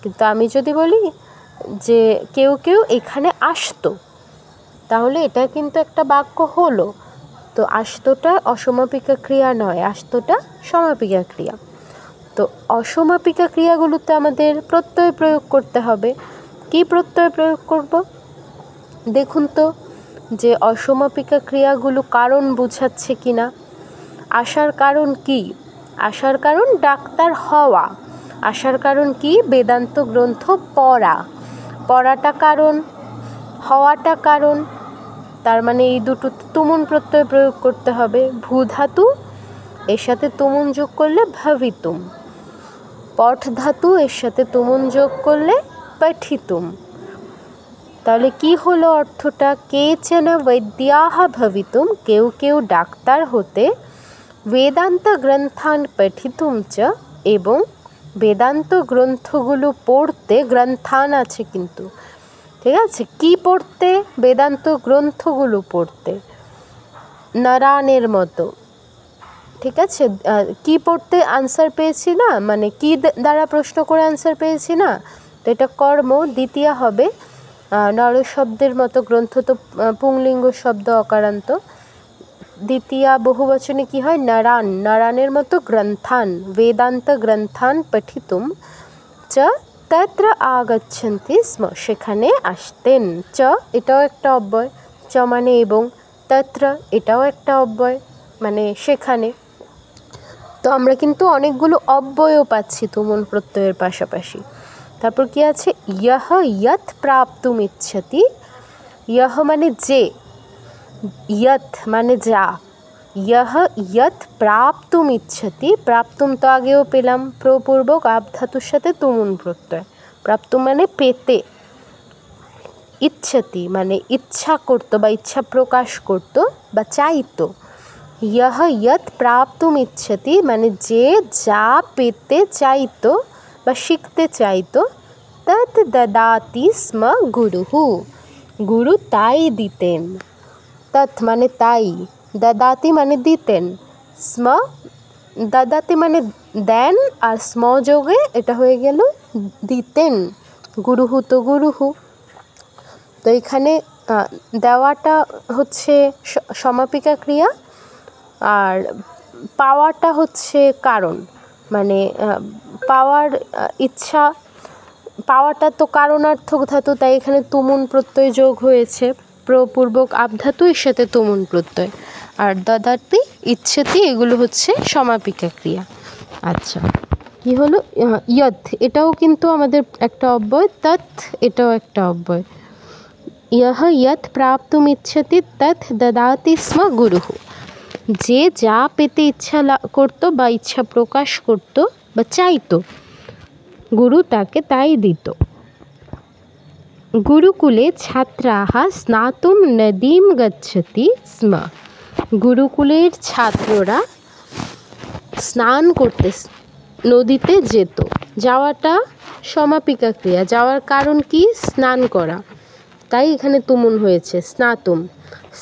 কিন্তু আমি যদি বলি যে কেউ কেউ এখানে আসতো, তাহলে এটা কিন্তু একটা বাক্য হলো। তো আসতোটা অসমাপিকা ক্রিয়া নয়, আসতোটা সমাপিকা ক্রিয়া। তো অসমাপিকা ক্রিয়াগুলোতে আমাদের প্রত্যয় প্রয়োগ করতে হবে। কি প্রত্যয় প্রয়োগ করব দেখুন তো, যে অসমাপিকা ক্রিয়াগুলো কারণ বোঝাচ্ছে কি না। আসার কারণ কি, আসার কারণ ডাক্তার হওয়া, আসার কারণ কি বেদান্ত গ্রন্থ পড়া, পড়াটা কারণ, হওয়াটা কারণ, তার মানে এই দুটো তুমুন প্রত্যয় প্রয়োগ করতে হবে। ভূ ধাতু এর সাথে তুমুন যোগ করলে ভবিতুম, পঠ ধাতু এর সাথে তুমুন যোগ করলে পঠিতুম। তাহলে কি হলো অর্থটা, কেচন বৈদ্যাহ ভবিতুম, কেউ কেউ ডাক্তার হতে, বেদান্ত গ্রন্থান পঠিতুম চ এবং বেদান্ত গ্রন্থগুলো পড়তে, গ্রন্থান আছে কিন্তু, ঠিক আছে, কি পড়তে, বেদান্ত গ্রন্থগুলো পড়তে, নারায়ণের মতো, ঠিক আছে। কি পড়তে আনসার পেয়েছি না, মানে কি দ্বারা প্রশ্ন করে আনসার পেয়েছি না, তো এটা কর্ম, দ্বিতীয় হবে। নর শব্দের মতো, গ্রন্থ তো পুংলিঙ্গ শব্দ অকারান্ত, দ্বিতীয়া বহুবচনে কি হয়? নরান, নরানের মতো গ্রন্থান, বেদান্ত গ্রন্থান পঠিতুম চ তত্র আগচ্ছন্তি স্ম, সেখানে আসতেন। চ এটাও একটা অব্যয়, চ মানে এবং, তত্র এটাও একটা অব্যয় মানে সেখানে। তো আমরা কিন্তু অনেকগুলো অব্যয়ও পাচ্ছি তুমুল প্রত্যয়ের পাশাপাশি। তারপর কি আছে? ইয়হ ইয়ৎ প্রাপ্তুম ইচ্ছতি, ইয়হ মানে যে, ইয়ৎ মানে যা, ইয়হ ইয়ৎ প্রাপ্তুম ইচ্ছতি, প্রাপ্তুম তো আগেও পেলাম, প্রপূর্বক আপ ধাতুর সাথে তুমুল প্রত্যয়, প্রাপ্তুম মানে পেতে, ইচ্ছতি মানে ইচ্ছা করতো বা ইচ্ছা প্রকাশ করতো বা চাইতো। ইয়হ ইয়ৎ প্রাপ্তুম ইচ্ছতি মানে যে যা পেতে চাইতো বা শিখতে চাইতো, তৎ দদাতি স্ম গুরুঃ, গুরু তাই দিতেন। তৎ মানে তাই, দদাতি মানে দিতেন, স্ম দদাতি মানে দেন, আর স্ম যোগে এটা হয়ে গেল দিতেন, গুরুঃ তো গুরুঃ। তো এখানে দেওয়াটা হচ্ছে সমাপিকা ক্রিয়া, আর পাওয়াটা হচ্ছে কারণ, মানে পাওয়ার ইচ্ছা, পাওয়াটা তো কারণার্থক ধাতু, তাই এখানে তুমুন প্রত্যয় যোগ হয়েছে, প্রপূর্বক আপ ধাতু এর সাথে তুমুন প্রত্যয়, আর দদাতি ইচ্ছতি এগুলো হচ্ছে সমাপিকা ক্রিয়া। আচ্ছা, কি হলো? ইয়ৎ এটাও কিন্তু আমাদের একটা অব্যয়, তৎ এটাও একটা অব্যয়। ইয়হ ইয়ৎ প্রাপ্তুম ইচ্ছতি তৎ দদাতি স্ম গুরুঃ, যে যা পেতে ইচ্ছা করতো বা ইচ্ছা প্রকাশ করতো বা চাইতো, গুরু তাকে তাই দিত। গুরুকুলে ছাত্রাः স্নাতুম নদীম গচ্ছতি স্ম, গুরুকুলের ছাত্ররা স্নান করতে নদীতে যেত। যাওয়াটা সমাপিকা ক্রিয়া, যাওয়ার কারণ কি? স্নান করা, তাই এখানে তুমুন হয়েছে, স্নাতুম,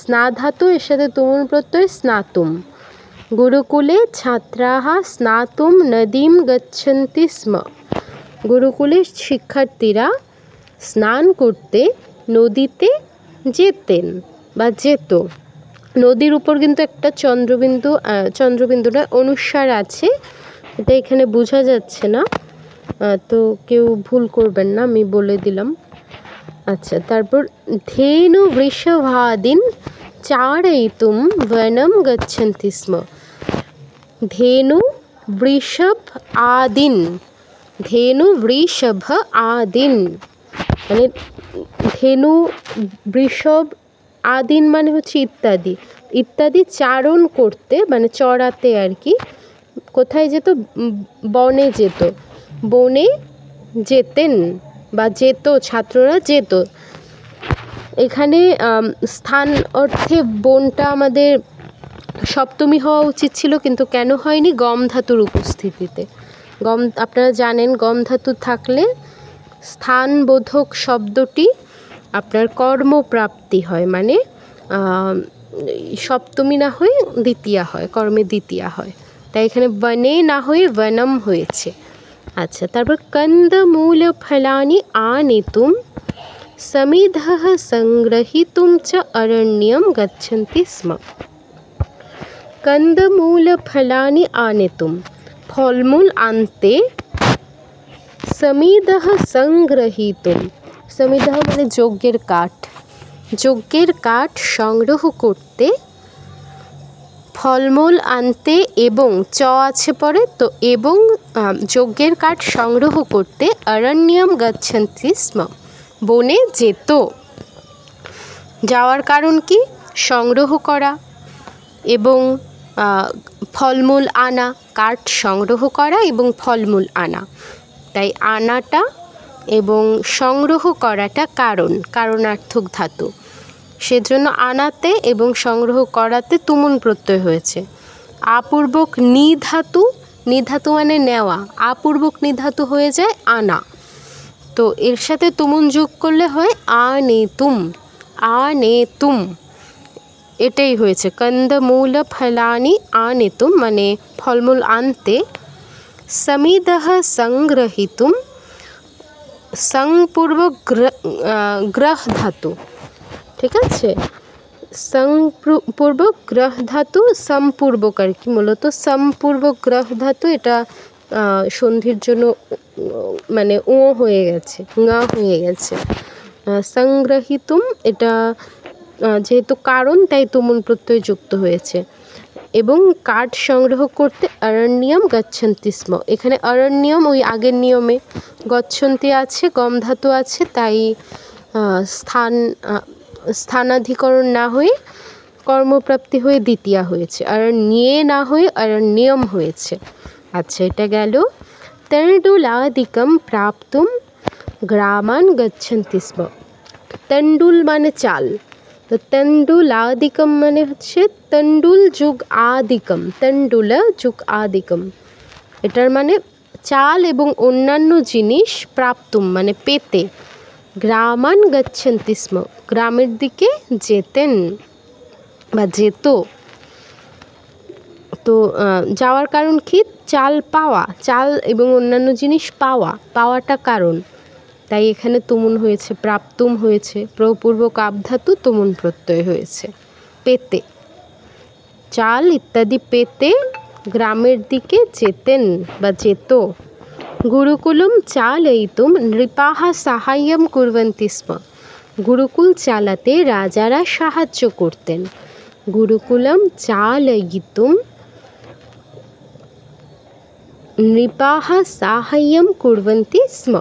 স্না ধাতু এর সাথে তুমুন প্রত্যয় স্নাতুম। গুরুকুলে ছাত্রাः স্নাতুম নদীম গচ্ছন্তি স্ম, গুরুকুলের শিক্ষার্থীরা স্নান করতে নদীতে যেতেন বা যেত। নদীর উপর কিন্তু একটা চন্দ্রবিন্দুটা অনুস্বার আছে, এটা এখানে বোঝা যাচ্ছে না, তো কেউ ভুল করবেন না, আমি বলে দিলাম। আচ্ছা, তারপর ধেনু বৃষভাদিন চারয়িতুম বনম গচ্ছন্তি স্ম, ধেনু বৃষভ আদিন, ধেনু বৃষভ আদিন মানে ধেনু বৃষভ আদিন মানে হচ্ছে ইত্যাদি, ইত্যাদি চারণ করতে মানে চড়াতে আর কি। কোথায় যেত? বনে যেত, বনে যেতেন বা যেত, ছাত্ররা যেত। এখানে স্থান অর্থে বনটা আমাদের সপ্তমী হওয়া উচিত ছিল, কিন্তু কেন হয়নি? গম ধাতুর উপস্থিতিতে। গম, আপনারা জানেন গম ধাতু থাকলে স্থানবোধক শব্দটি আপনার কর্মপ্রাপ্তি হয়, মানে সপ্তমী না হয়ে দ্বিতীয়া হয়, কর্মে দ্বিতীয়া হয়, তাই এখানে বনে না হয়ে বনম হয়েছে। আচ্ছা, তারপর কন্দমূল ফলানি আনেতুম সমিধঃ সংগ্রহীতুম চ অরণ্যম গচ্ছন্তি স্ম, কন্দমূল ফলানি আনেতুম, ফলমূল আনতে, সমিধঃ সংগ্রহীতুম, সমিধঃ মানে যজ্ঞের কাঠ, যজ্ঞের কাঠ সংগ্রহ করতে, ফলমূল আনতে এবং চ আছে পরে, তো এবং যজ্ঞের কাঠ সংগ্রহ করতে অরণ্যম গচ্ছন্তি স্ম, বনে যেত। যাওয়ার কারণ কি? সংগ্রহ করা এবং ফলমূল আনা, কাঠ সংগ্রহ করা এবং ফলমূল আনা, তাই আনাটা এবং সংগ্রহ করাটা কারণার্থক ধাতু, সেজন্য আনাতে এবং সংগ্রহ করাতে তুমুন প্রত্যয় হয়েছে। আপূর্বক নি ধাতু, নি ধাতু মানে নেওয়া, আপূর্বক নি ধাতু হয়ে যায় আনা, তো এর সাথে তুমুন যোগ করলে হয় আনেতুম, আনেতুম, এটাই হয়েছে। কন্দমূল ফলানি আনেতুম মানে ফলমূল আনতে, সমিধঃ সংগ্রহীতুম, সংপূর্বক গ্রহ ধাতু, ঠিক আছে, সংপূর্বক গ্রহ ধাতু সম্পূর্বক আর কি, মূলত সম্পূর্বক গ্রহ ধাতু, এটা সন্ধির জন্য মানে ও হয়ে গেছে, ঙা হয়ে গেছে। সংগ্রহিতুম, এটা যেহেতু কারণ তাই তুমুল প্রত্যয় যুক্ত হয়েছে। এবং কাঠ সংগ্রহ করতে অরণ্যম গচ্ছন্তি স্ম, এখানে অরণ্যম ওই আগের নিয়মে, গচ্ছন্তি আছে, গম ধাতু আছে, তাই স্থানাধিকরণ না হয়ে কর্মপ্রাপ্তি হয়ে দ্বিতীয়া হয়েছে, অরণ্যে না হয়ে অরণ্যম হয়েছে। আচ্ছা, এটা গেল। তণ্ডুলাদিকম প্রাপ্তুম গ্রামান গচ্ছন্তি স্ম, তণ্ডুল মানে চাল, তো তণ্ডুলাদিকম মানে হচ্ছে তণ্ডুল যুগ আদিকম, তণ্ডুল যুগ আদিকম, এটার মানে চাল এবং অন্যান্য জিনিস, প্রাপ্তুম মানে পেতে, গ্রামান গচ্ছন্তি স্ম গ্রামের দিকে যেতেন বা যেত। তো যাওয়ার কারণ কি? চাল পাওয়া, চাল এবং অন্যান্য জিনিস পাওয়াটা কারণ, তাই এখানে তুমুন হয়েছে, প্রাপ্তুম হয়েছে, প্রপূর্বক আবধাতু তুমুন প্রত্যয় হয়েছে। পেতে, চাল ইত্যাদি পেতে গ্রামের দিকে যেতেন বা যেত। গুরুকুলম চালয়িতুম নৃপাः সাহায্যম কুর্বন্তি স্ম, গুরুকুল চালাতে রাজারা সাহায্য করতেন। গুরুকুলম চালয়িতুম নৃপাः সাহায্যম কুর্বন্তি স্ম,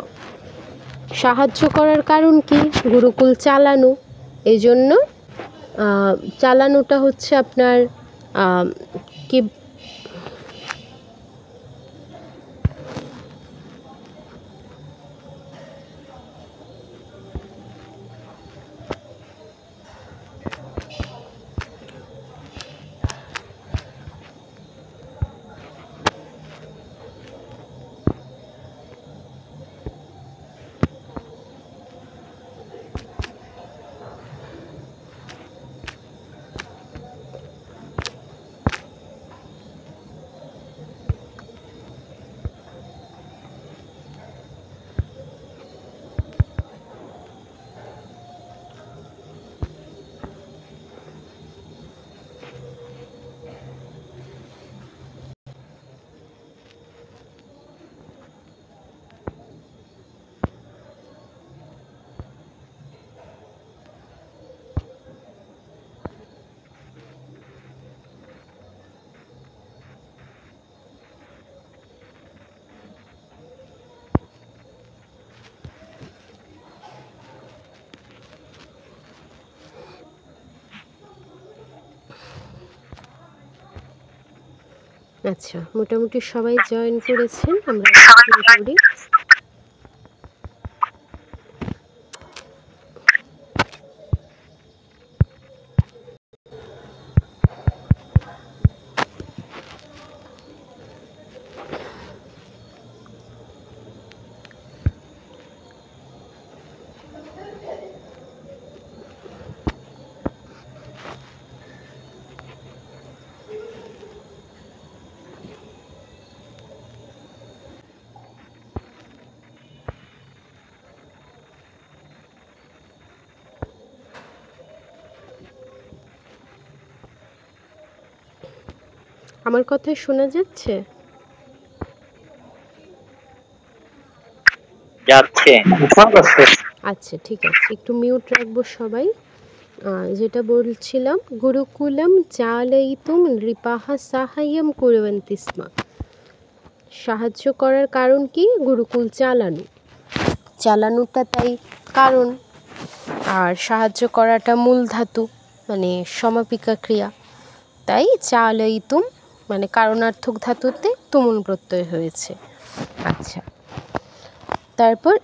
সাহায্য করার কারণ কি? গুরুকুল চালানো, এই জন্য চালানোটা হচ্ছে আপনার কি আচ্ছা, মোটামুটি সবাই জয়েন করেছেন, আমরা শুরু করি। আমার কথা শোনা যাচ্ছে? যাচ্ছে। আচ্ছা, ঠিক আছে, একটু মিউট রাখবো সবাই। যেটা বলছিলাম, গুরুকুলম চালয়িতুম নৃপাः সাহায্যম কুর্বন্তি স্ম, সাহায্য করার কারণ কি? গুরুকুল চালানোটা তাই কারণ, আর সাহায্য করাটা মূল ধাতু মানে সমাপিকা ক্রিয়া, তাই চালয়িতুম মানে কারণার্থক ধাতুতে তুমুল প্রত্যয় হয়েছে। আচ্ছা, তারপর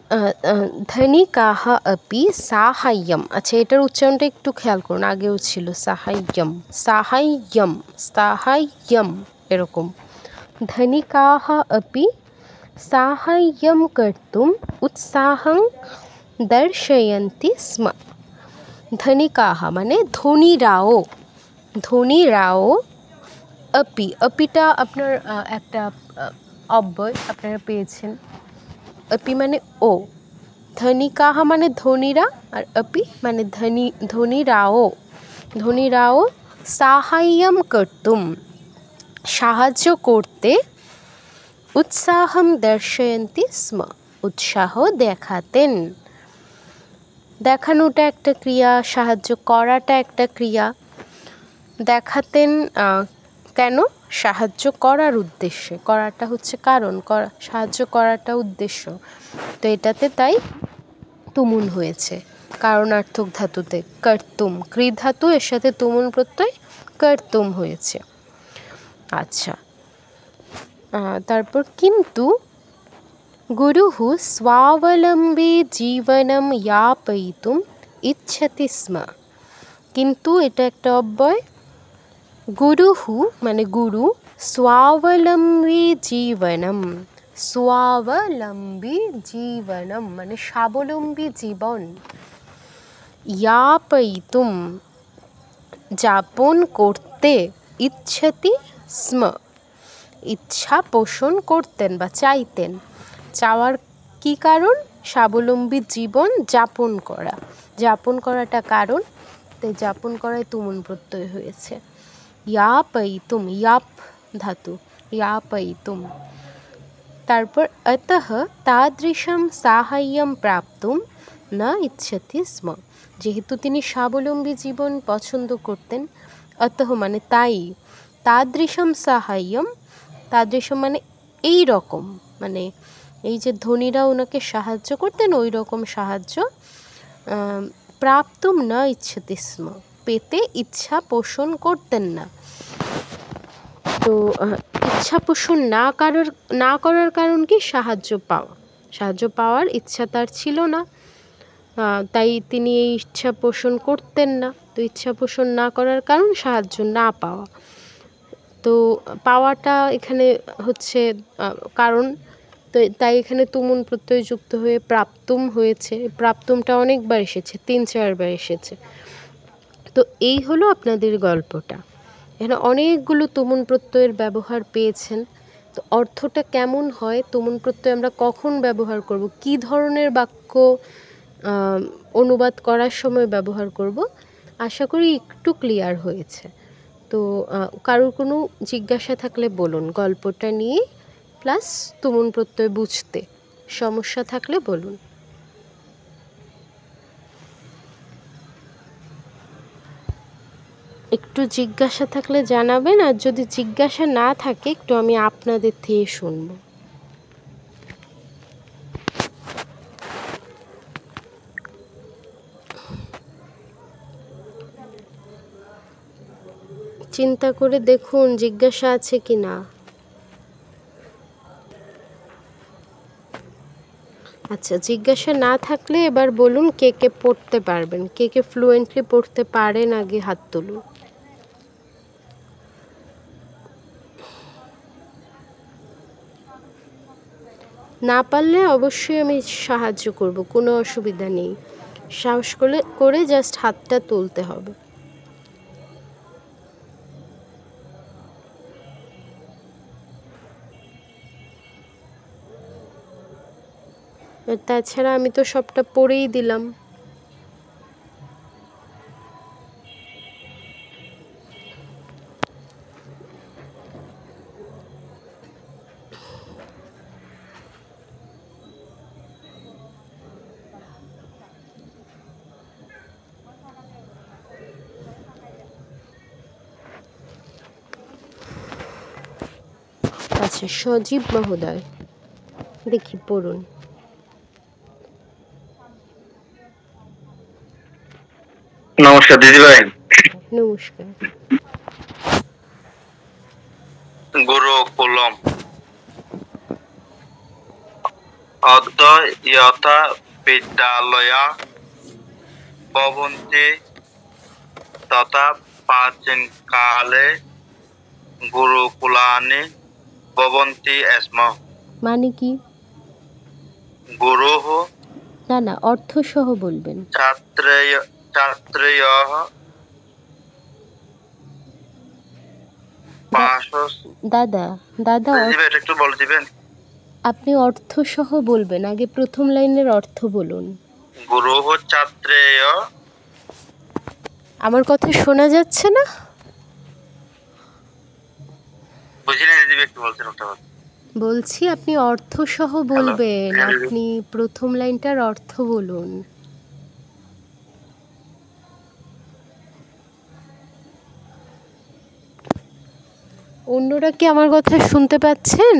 ধনিকাহ আপি সাহায্যম, আচ্ছা এটার উচ্চারণটা একটু খেয়াল করুন, আগেও ছিল সাহায্যম, সাহায্যম, সাহায্যম এরকম। ধনিকাহ আপি সাহায্যম কর্তুম উৎসাহং দর্শয়ন্তি স্ম, ধনিকাহ মানে ধনীরাও, ধনীরাও, আপি, আপিটা আপনার একটা অব্যয় আপনারা পেয়েছেন, আপি মানে ও, ধনিকাহ মানে ধনীরা, আর আপি মানে ধনীরাও, ধনীরাও সাহায্যম কর্তুম সাহায্য করতে উৎসাহম দর্শয়ন্তি স্ম উৎসাহ দেখাতেন। দেখানোটা একটা ক্রিয়া, সাহায্য করাটা একটা ক্রিয়া। দেখাতেন কেন? সাহায্য করার উদ্দেশ্যে, করাটা হচ্ছে কারণ, সাহায্য করাটা উদ্দেশ্য। তো এটাতে তাই তুমুন হয়েছে কারণার্থক ধাতুতে কর্তুম, ক্রি ধাতু এর সাথে তুমুন প্রত্যয় কর্তুম হয়েছে। আচ্ছা, তারপর কিন্তু গুরুঃ স্বাবলম্বী জীবনম যাপয়িতুম ইচ্ছতি স্ম। কিন্তু এটা একটা অব্যয়। গুরুঃ মানে গুরু, স্বাবলম্বী জীবনম, স্বাবলম্বী জীবনম মানে স্বাবলম্বী জীবন, যাপয়িতুম যাপন করতে, ইচ্ছতি স্ম ইচ্ছা পোষণ করতেন বা চাইতেন। চাওয়ার কি কারণ? স্বাবলম্বী জীবন যাপন করা, যাপন করাটা কারণ, তাই যাপন করায় তুমুন প্রত্যয় হয়েছে। यापयितुम, याप ধাতু, यापयितुम। তারপর अतः तादृशं साहाय्यं प्राप्तुं न इच्छति स्म, যেহেতু তিনি স্বাবলম্বী জীবন পছন্দ করতেন, अतः মানে তাই, तादृशं साहाय्यं, तादृशं মানে এই রকম, মানে এই যে ধনীরা ওনাকে সাহায্য করতেন ওই রকম সাহায্য, প্রাপ্তুম ন ইচ্ছতি স্ম পেতে ইচ্ছা পোষণ করতেন না। তো ইচ্ছা পোষণ না করার কারণ কি? সাহায্য পাওয়া, সাহায্য পাওয়ার ইচ্ছা তার ছিল না, তাই তিনি এই ইচ্ছা পোষণ করতেন না। তো ইচ্ছা পোষণ না করার কারণ সাহায্য না পাওয়া, তো পাওয়াটা এখানে হচ্ছে কারণ। তো তাই এখানে তুমুন প্রত্যয় যুক্ত হয়ে প্রাপ্তুম হয়েছে। প্রাপ্তুমটা অনেকবার এসেছে, 3-4 বার এসেছে। তো এই হলো আপনাদের গল্পটা। এখানে অনেকগুলো তুমুন প্রত্যয়ের ব্যবহার পেয়েছেন। তো অর্থটা কেমন হয়, তুমুন প্রত্যয় আমরা কখন ব্যবহার করব, কি ধরনের বাক্য অনুবাদ করার সময় ব্যবহার করব, আশা করি একটু ক্লিয়ার হয়েছে। তো কারোর কোনো জিজ্ঞাসা থাকলে বলুন, গল্পটা নিয়ে প্লাস তুমুন প্রত্যয় বুঝতে সমস্যা থাকলে বলুন। একটু জিজ্ঞাসা থাকলে জানাবেন, আর যদি জিজ্ঞাসা না থাকে একটু আমি আপনাদের থেকে শুনবো। চিন্তা করে দেখুন জিজ্ঞাসা আছে কি না। আচ্ছা, জিজ্ঞাসা না থাকলে এবার বলুন কে কে পড়তে পারবেন, কে কে ফ্লুয়েন্টলি পড়তে পারেন, আগে হাত তুলুন। না পারলে অবশ্যই আমি সাহায্য করব, কোনো অসুবিধা নেই। সাহস করে জাস্ট হাতটা তুলতে হবে। তাছাড়া আমি তো সবটা পড়েই দিলাম। আচ্ছা, সজীব মহোদয় দেখি পড়ুন। নমস্কার দিদিভাই। নমস্কার। গুরুকুলম অদ্বৈতা বিদ্যালয়া ভবন্তি তথা প্রাচীন কালে গুরুকুলানি ভবন্তি স্ম। মানে কি? গুরুঃ না অর্থ সহ বলবেন। ছাত্রয়ঃ দাদা একটু বলে দিবেন। আপনি অর্থ সহ বলবেন, আগে প্রথম লাইনের অর্থ বলুন। গুরুঃ ছাত্রেয় আমার কথা শোনা যাচ্ছে না? বুঝিনি দিদি, একটু বলছেন ওটা। বলছি আপনি অর্থ সহ বলবেন, আপনি প্রথম লাইনটার অর্থ বলুন। অন্যরা কি আমার কথা শুনতে পাচ্ছেন?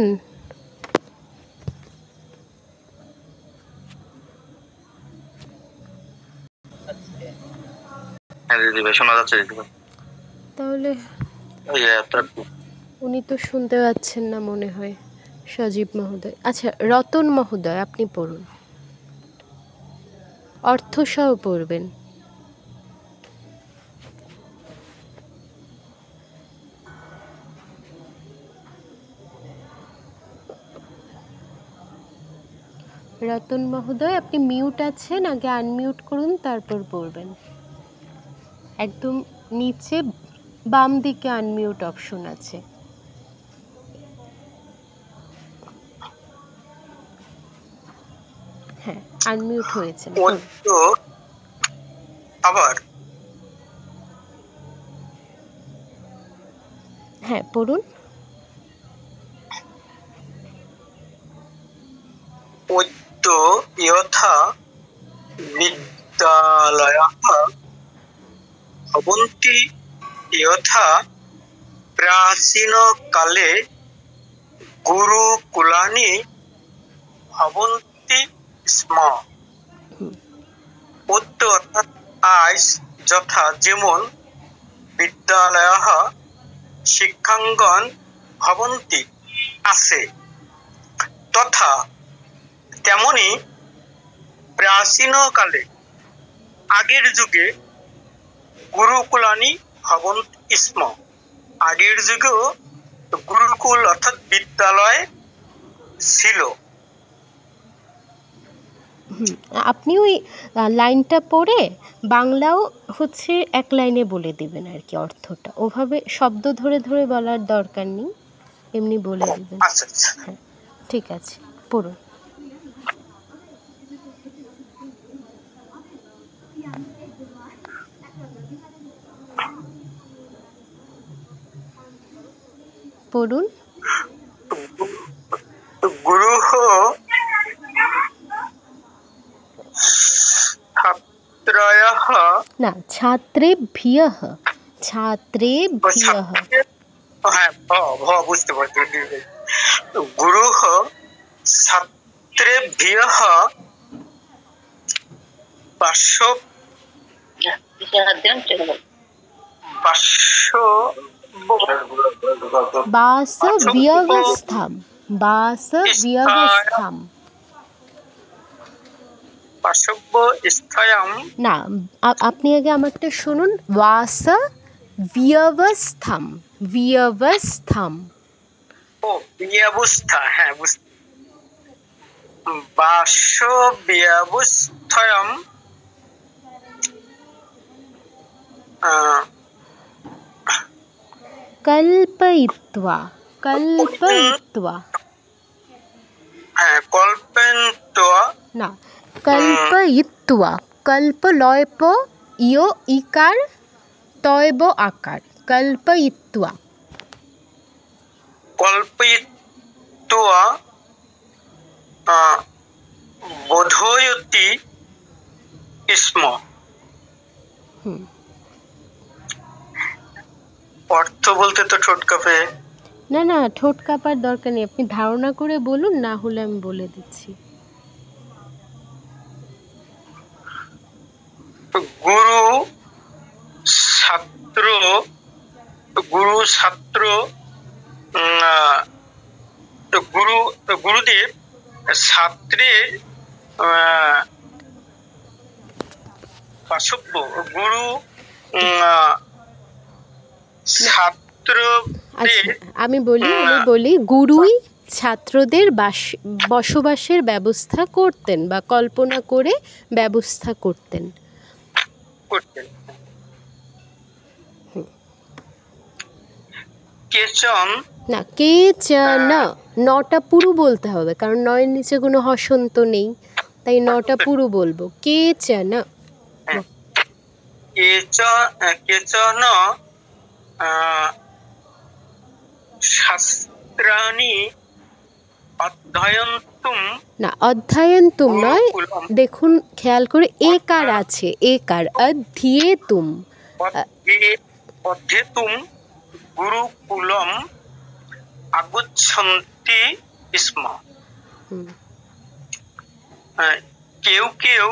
হ্যাঁ দিদি ভাই, শোনা যাচ্ছে দিদি ভাই। তাহলে উনি তো শুনতে পাচ্ছেন না মনে হয়, সজীব মহোদয়। আচ্ছা, রতন মহোদয় আপনি পড়ুন, অর্থ সহ পড়বেন। রতন মহোদয় আপনি মিউট আছেন, আগে আনমিউট করুন তারপর পড়বেন। একদম নিচে বাম দিকে আনমিউট অপশন আছে। হ্যাঁ, আনমিউট হয়েছে। আবার হ্যাঁ পড়ুন। यथा विद्यालयः भवन्ति यथा प्राचीनकाले गुरुकुलानि भवन्ति स्म। অর্থাৎ আজ যথা যেমন বিদ্যালয়ः শিক্ষাঙ্গন ভবন্তি আছে, তথা তেমনি প্রাচীনকালে আগের যুগে গুরুকুলানি ভবন্তি স্ম। আগের যুগেও গুরুকুল অর্থাৎ বিদ্যালয় ছিল। আপনি ওই লাইনটা পড়ে বাংলাও হচ্ছে এক লাইনে বলে দিবেন আর কি অর্থটা, ওভাবে শব্দ ধরে ধরে বলার দরকার নেই, এমনি বলে দিবেন। আচ্ছা আচ্ছা, হ্যাঁ ঠিক আছে, পড়ুন। পড়ুন। গুরুঃ ছাত্রায়ঃ, না, ছাত্রেভ্যঃ, ছাত্রেভ্যঃ। হ্যাঁ ভ বুঝতে পারছি। গুরুঃ ছাত্রেভ্যঃ বাসব্যবস্থাম, বাসব্যবস্থাম। না, আপনি আগে আমারটা শুনুন। বাসব্যবস্থাম, ব্যবস্থাম। ও ব্যবস্থা, হ্যাঁ বুঝতে। বাসব্যবস্থায়াম কল্পয়িত্বা, কল্পয়িত্বা। হ্যাঁ কল্পয়িত্বা, না, কল্পয়িত্বা, কল্প লয় প, ইয় ইকার, তয়ব আকার, কল্পয়িত্বা। কল্পয়িত্বা বোধয়তি স্ম। অর্থ বলতে তো ঠোঁট কাঁপে। না না, ঠোঁট কাঁপার দরকার নেই, আপনি ধারণা করে বলুন, না হলে আমি বলে দিচ্ছি। গুরু ছাত্র, গুরু ছাত্র, গুরুদেব ছাত্রের বাসব্য, গুরু ছাত্র। আমি বলি গুরুই ছাত্রদের বসবাসের ব্যবস্থা করতেন বা কল্পনা করে ব্যবস্থা করতেন। না, কেচন, নটা পুরু বলতে হবে, কারণ নয়ের নিচে কোনো হসন্ত নেই, তাই নটা পুরু বলবো। কেচন, কেচন শাস্ত্রাণি অধ্যয়ন্তুম। না, অধ্যয়ন্তুম নয়, গুরুকুলম দেখুন খেয়াল করে একার আছে, একার অধ্যেতুম। অধ্যেতুম গুরুকুলম আগুচ্ছন্তি স্ম। হুম, কেউ কেউ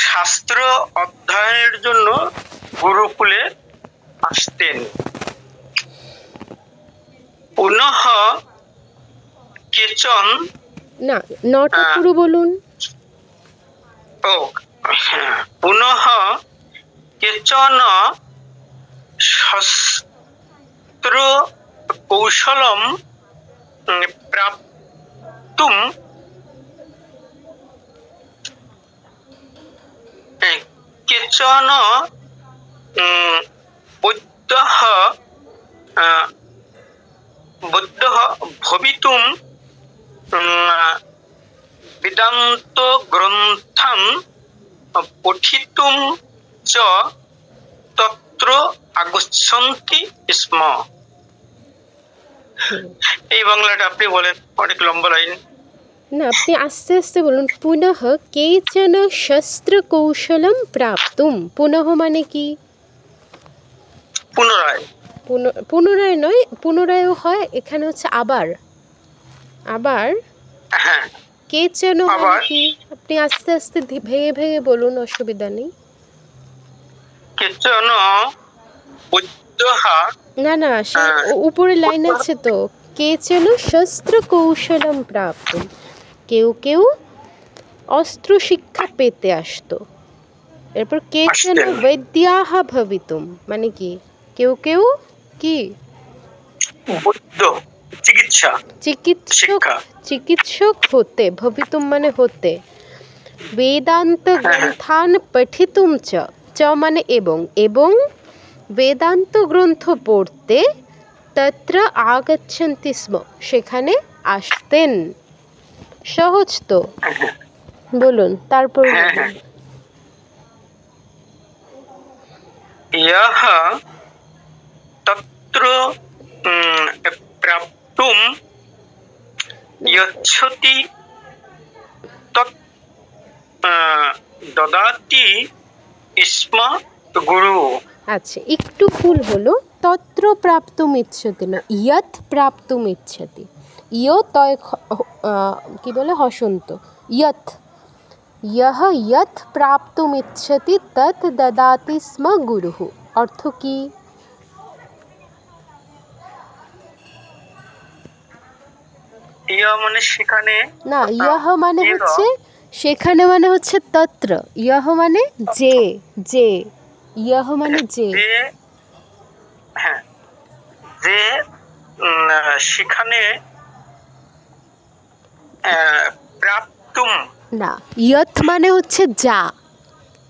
শাস্ত্র অধ্যয়নের জন্য গুরুকুলে আসতেন। পুনঃ কেচন, না, নটা পুরো বলুন। পুনঃ কেচন শস্ত্র কৌশলম প্রাপ্তুম কেচন বৌদ্ধः ভবিতুম বেদান্ত গ্রন্থান পঠিতুম চ তত্র আগচ্ছন্তি স্ম। এই বাংলাটা আপনি বলেন, অনেক লম্বা লাইন। না, আপনি আস্তে আস্তে বলুন। পুনঃ কেচন শস্ত্র কৌশলম প্রাপ্তুম। পুনঃ মানে কি? পুনরায়। পুনরায় নয়, পুনরায়ও হয়, এখানে হচ্ছে আবার। আবার হ্যাঁ, কেচন মানে আবার। কি? আপনি আস্তে আস্তে ভেঙে ভেঙে বলুন, অসুবিধা নেই। কেচন বৌদ্ধः, না না, উপরে লাইন আছে তো, কেচন শস্ত্র কৌশলম প্রাপ্তুম। কেউ কেউ অস্ত্র শিক্ষা পেতে আসতো। এরপর কেচন আসতেন। বৈদ্যাহ ভবিতুম মানে কি? কেউ কেউ কি বৌদ্ধ চিকিৎসা চিকিৎসক, শিক্ষা। চিকিৎসক হতে, ভবিতুম মানে হতে। বেদান্ত গ্রন্থান পঠিতুম চ, চ মানে এবং, এবং বেদান্ত গ্রন্থ পড়তে, তত্র আগচ্ছন্তি স্ম সেখানে আসতেন। সহজ তো, বলুন তারপর। হ্যাঁ, হ্যাঁ। ইয়হ তত্র প্রাপ্তুম ইচ্ছতি তৎ দদাতি স্ম গুরু। আচ্ছা, একটু ভুল হলো, তত্র প্রাপ্তুম ইচ্ছতি না, ইয়ৎ প্রাপ্তুম ইচ্ছতি। ইয় তয় কি বলে হসন্ত, ইয়ৎ। ইয়হ ইয়ৎ প্রাপ্তুম ইচ্ছতি তৎ দদাতি স্ম গুরুঃ। অর্থ কি? ইয় মানে সেখানে, না, ইয়হ মানে হচ্ছে সেখানে, মানে হচ্ছে তত্র। ইয়হ মানে যে, যে। ইয়হ মানে যে। হ্যাঁ, যে সেখানে প্রাপ্তুম। না, ইয়ৎ মানে হচ্ছে যা।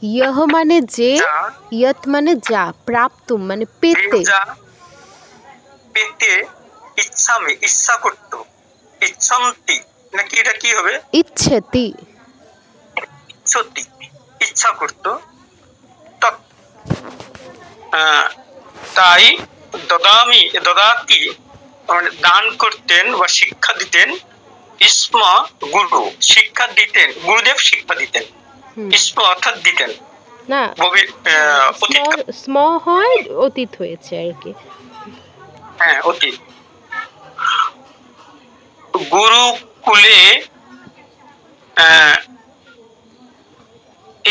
ইয়হ মানে যে, ইয়ৎ মানে যা, প্রাপ্তুম মানে পেতে। যা পেতে, ইচ্ছা করত, ইচ্ছন্তি নাকি, এটা কি হবে? ইচ্ছতি। ইচ্ছতি, ইচ্ছা করত। তাই দদাতি মানে দান করতেন বা শিক্ষা দিতেন। স্ম গুরু, শিক্ষা দিতেন, গুরুদেব শিক্ষা দিতেন। স্ম অর্থাৎ দিতেন। না, অতীত। স্ম হয়, অতীত হয়েছে আর কি। হ্যাঁ, অতীত। গুরুকুলে,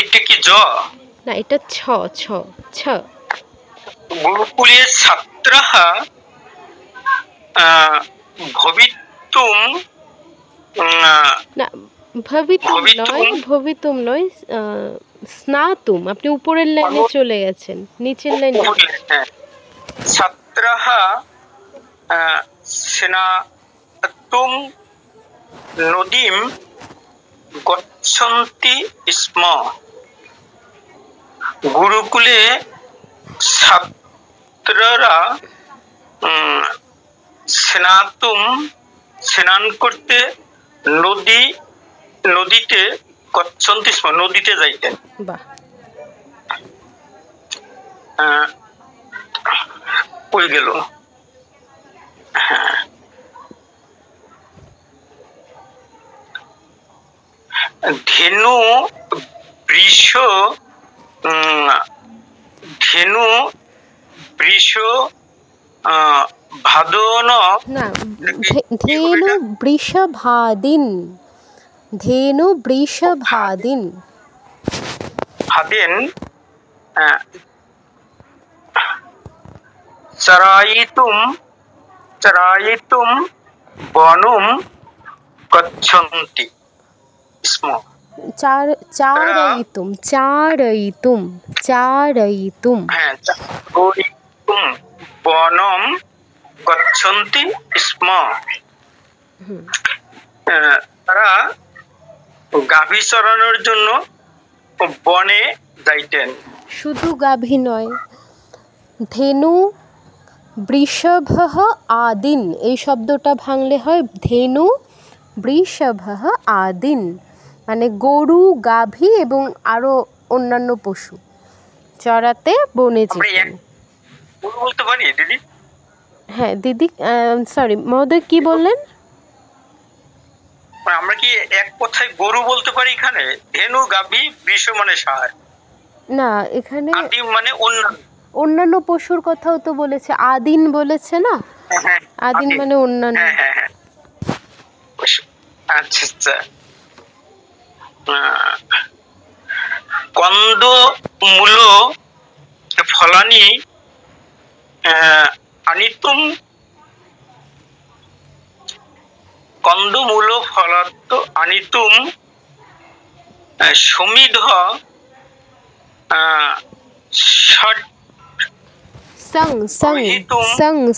এটা কি জ? না, এটা ছ, ছ, ছ। গুরুকুলে ছাত্রাः ভবিতুম, না, ভবিতুম নয়, স্নাতুম। আপনি উপরের লাইনে চলে গেছেন, নিচের লাইনে। ছাত্রাः স্নাতুম নদীম গচ্ছন্তি স্ম। গুরুকুলে ছাত্ররা স্নান করতে নদীতে গচ্ছন্তি স্ম, নদীতে যাইতেন। বাহ, কই গেল? হ্যাঁ, ধেনু বৃষ ধেনু বৃষ ভাদন না, ধেনু বৃষভাদিন, ধেনু বৃষভাদিন। ভাদেন চরায়িতুম চরায়িতুম বনম গচ্ছন্তি স্ম। চারয়িতুম, চারয়িতুম, চারয়িতুম। হ্যাঁ, চারয়িতুম বনম গচ্ছন্তি স্ম। তারা গাভী চরানোর জন্য বনে যাইতেন। শুধু গাভী নয়, ধেনু বৃষভঃ আদিন, এই শব্দটা ভাঙলে হয় ধেনু বৃষভঃ আদিন, মানে গরু, গাভী এবং আরো অন্যান্য পশু চড়াতে বনে যেতেন। গরু বলতে পারি দিদি? হ্যাঁ দিদি, সরি মহোদয়, কি বললেন? আমরা কি এক কথায় গরু বলতে পারি এখানে? ধেনু, গাভী, বৃষ মানে ষাঁড়। না, এখানে আদিম মানে অন্যান্য। অন্যান্য পশুর কথাও তো বলেছে, আদিন বলেছে না? হ্যাঁ, আদিন মানে অন্যান্য। হ্যাঁ হ্যাঁ হ্যাঁ, আচ্ছা আচ্ছা। কন্দ মূল ফলানি আনিতুম, কন্দমূল ফলাত আনিতুম সমিধ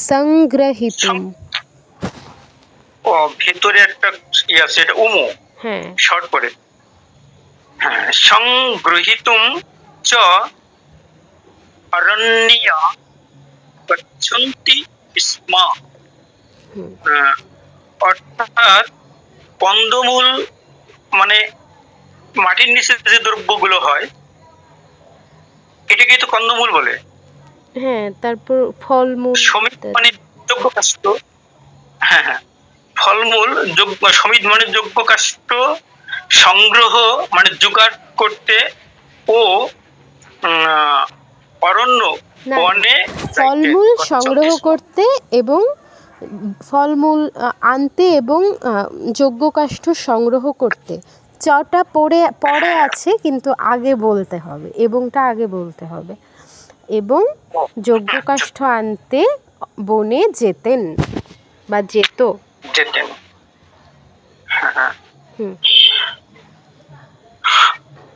সংগ্রহিতুম। ও ভেতরে একটা আছে, এটা উমো, হ্যাঁ, শর্ট করে। হ্যাঁ, সংগ্রহিতুম চ অরণ্য গচ্ছন্তি স্ম। অর্থাৎ কন্দমূল মানে মাটির নিচে যে দ্রব্যগুলো হয় এটাকে তো কন্দমূল বলে। হ্যাঁ, তারপর ফলমূল, সমিত মানে যোগ্য কাষ্ঠ। হ্যাঁ হ্যাঁ, ফলমূল যোগ্য, সমিত মানে যোগ্য কাষ্ঠ সংগ্রহ মানে জোগাড় করতে ও অরণ্য বনে ফলমূল সংগ্রহ করতে এবং ফলমূল আনতে এবং যোগ্য কাষ্ঠ সংগ্রহ করতে। চটা পরে আছে কিন্তু আগে বলতে হবে, এবংটা আগে বলতে হবে। এবং যোগ্য কাষ্ঠ আনতে বনে যেতেন বা যেতেন।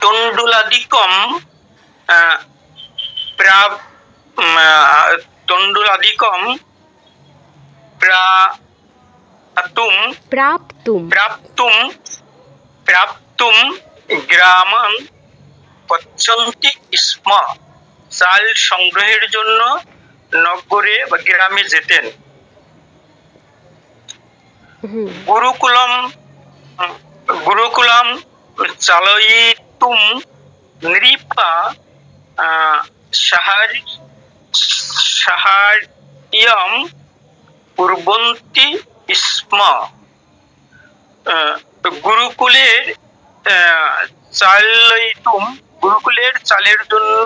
তণ্ডুলাদিকম তণ্ডুলাদিকম প্রাপ্তুম গ্রামান গচ্ছন্তি স্ম। চাল সংগ্রহের জন্য নগরে বা গ্রামে যেতেন। গুরুকুলম চালয়িতুম নৃপা সাহায্যম কুর্বন্তি স্ম। গুরুকুলের চালের জন্য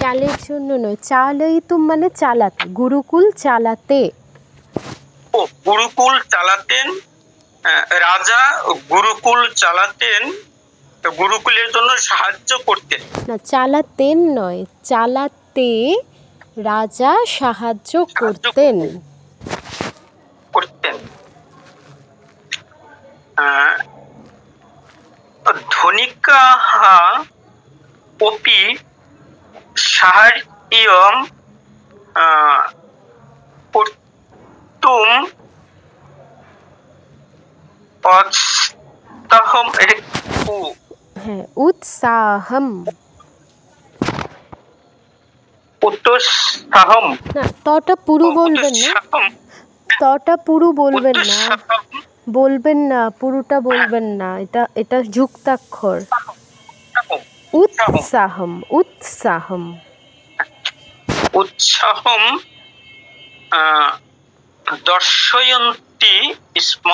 চালের জন্য নয়, চালয়িতুম মানে চালাতে, গুরুকুল চালাতে। ও, গুরুকুল চালাতেন, রাজা গুরুকুল চালাতেন, গুরুকুলের জন্য সাহায্য করতেন। না, চালাতেন নয়, চালাতে রাজা সাহায্য করতেন। ধনিকাঃ অপি সাহায্যম কর্তুম উৎসাহম। না, তটা পুরু বলবেন না, তটা পুরু বলবেন না, পুরুটা বলবেন না, এটা যুক্তাক্ষর। उत्साहम् उत्साहम् उत्साहं दर्शयन्ति स्म।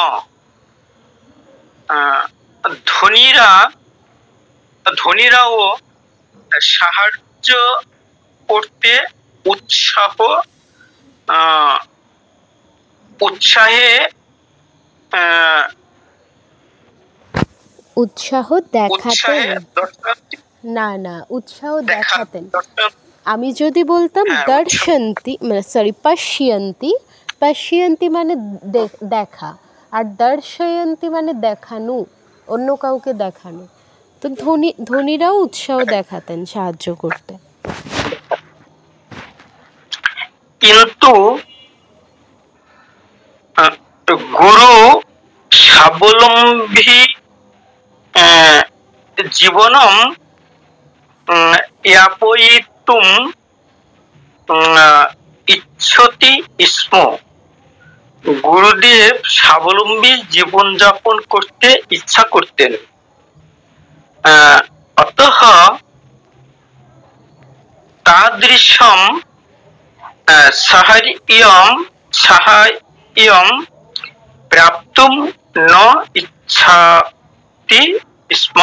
ধনীরাও সাহায্য করতে উৎসাহে উৎসাহ দেখাতেন না না উৎসাহ দেখাতেন। আমি যদি বলতাম দর্শন্তি মানে সরি পশ্যন্তি, পশ্যন্তি মানে দেখা, আর দর্শয়ন্তি মানে দেখানো, অন্য কাউকে দেখানো। তো ধনীরাও উৎসাহ দেখাতেন সাহায্য করতে। কিন্তু গুরু স্বাবলম্বী জীবনম यापयितुम इच्छति स्म। गुरुदेव स्वावलंबी जीवन यापन करते इच्छा करतेन। अतः तादृशं साहाय्यं प्राप्तुं न इच्छति स्म।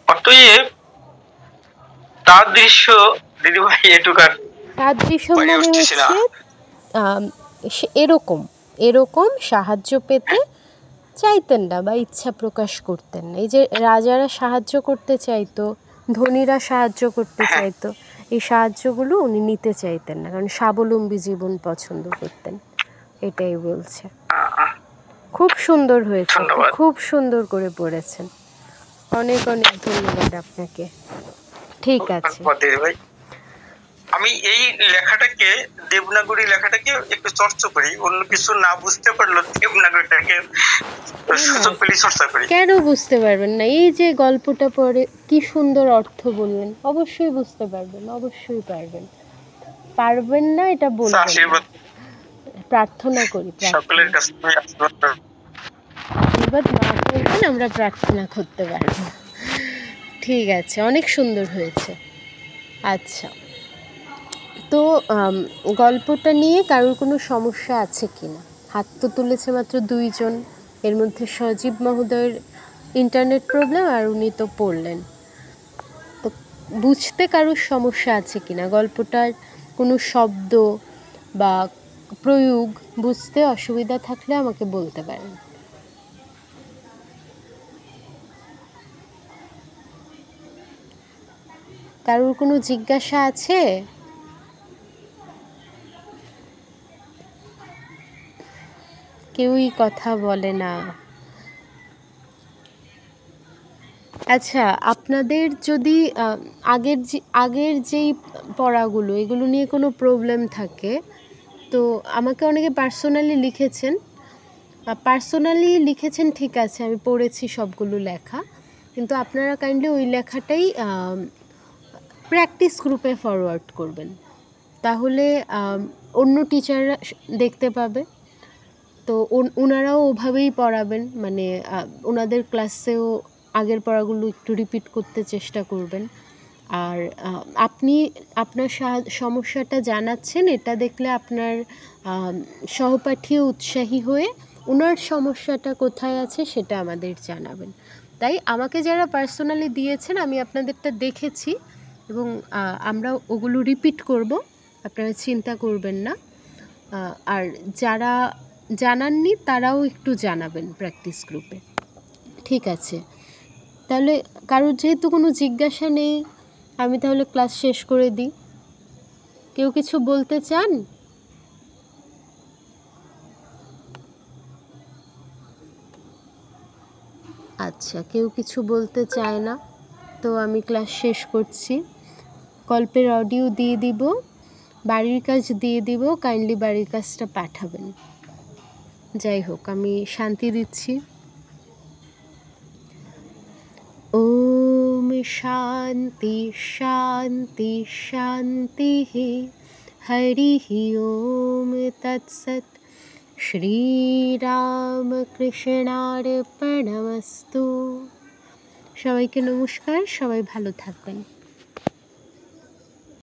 অতএব তাদৃশ দিদিভাই এটুকার তাদৃশ মানে হচ্ছে এরকম এরকম সাহায্য পেতে চাইতেন না বা ইচ্ছা প্রকাশ করতেন না। এই যে রাজারা সাহায্য করতে চাইতো, ধনীরা সাহায্য করতে চাইতো, এই সাহায্যগুলো উনি নিতে চাইতেন না, কারণ স্বাবলম্বী জীবন পছন্দ করতেন। এটাই বলছে। খুব সুন্দর হয়েছে, খুব সুন্দর করে পড়েছেন। অনেক অনেক ধন্যবাদ আপনাকে। ঠিক আছে, আমি এই লেখাটাকে দেবনাগরী লেখাটাকে একটু চর্চা করি, অন্য কিছু না বুঝতে পারলো দেবনাগরীটাকে সুযোগ পেলে চর্চা করি। কেন বুঝতে পারবেন না? এই যে গল্পটা পড়ে কি সুন্দর অর্থ বললেন, অবশ্যই বুঝতে পারবেন, অবশ্যই পারবেন। পারবেন না এটা বলবেন। প্রার্থনা করি সকলের কাছে আশীর্বাদ না করবেন, আমরা প্রার্থনা করতে পারবো। ঠিক আছে, অনেক সুন্দর হয়েছে। আচ্ছা, তো গল্পটা নিয়ে কারোর কোনো সমস্যা আছে কি না? হাত তো তুলেছে মাত্র 2 জন, এর মধ্যে সজীব মহোদয়ের ইন্টারনেট প্রবলেম, আর উনি তো পড়লেন। তো বুঝতে কারোর সমস্যা আছে কি না? গল্পটার কোনো শব্দ বা প্রয়োগ বুঝতে অসুবিধা থাকলে আমাকে বলতে পারেন। কারোর কোনো জিজ্ঞাসা আছে? কেউই কথা বলে না। আচ্ছা, আপনাদের যদি আগের যেই পড়াগুলো এগুলো নিয়ে কোনো প্রবলেম থাকে, তো আমাকে অনেকে পার্সোনালি লিখেছেন, ঠিক আছে, আমি পড়েছি সবগুলো লেখা, কিন্তু আপনারা কাইন্ডলি ওই লেখাটাই প্র্যাকটিস গ্রুপে ফরওয়ার্ড করবেন, তাহলে অন্য টিচাররা দেখতে পাবে। তো ওনারাও ওভাবেই পড়াবেন, মানে ওনাদের ক্লাসেও আগের পড়াগুলো একটু রিপিট করতে চেষ্টা করবেন। আর আপনি আপনার সমস্যাটা জানাচ্ছেন, এটা দেখলে আপনার সহপাঠীও উৎসাহী হয়ে ওনার সমস্যাটা কোথায় আছে সেটা আমাদের জানাবেন। তাই আমাকে যারা পার্সোনালি দিয়েছেন, আমি আপনাদেরটা দেখেছি এবং আমরা ওগুলো রিপিট করব, আপনারা চিন্তা করবেন না। আর যারা জানাননি তারাও একটু জানাবেন প্র্যাকটিস গ্রুপে। ঠিক আছে, তাহলে কারোর যেহেতু কোনো জিজ্ঞাসা নেই, আমি তাহলে ক্লাস শেষ করে দিই। কেউ কিছু বলতে চান? আচ্ছা, কেউ কিছু বলতে চায় না, তো আমি ক্লাস শেষ করছি। গল্পের অডিও দিয়ে দিব, বাড়ির কাজ দিয়ে দিব, কাইন্ডলি বাড়ির কাজটা পাঠাবেন। যাই হোক, আমি শান্তি দিচ্ছি। ওম শান্তি শান্তি শান্তি, হরি ওম তৎসৎ। শ্রীরামকৃষ্ণার্পণমস্তু। সবাইকে নমস্কার, সবাই ভালো থাকবেন।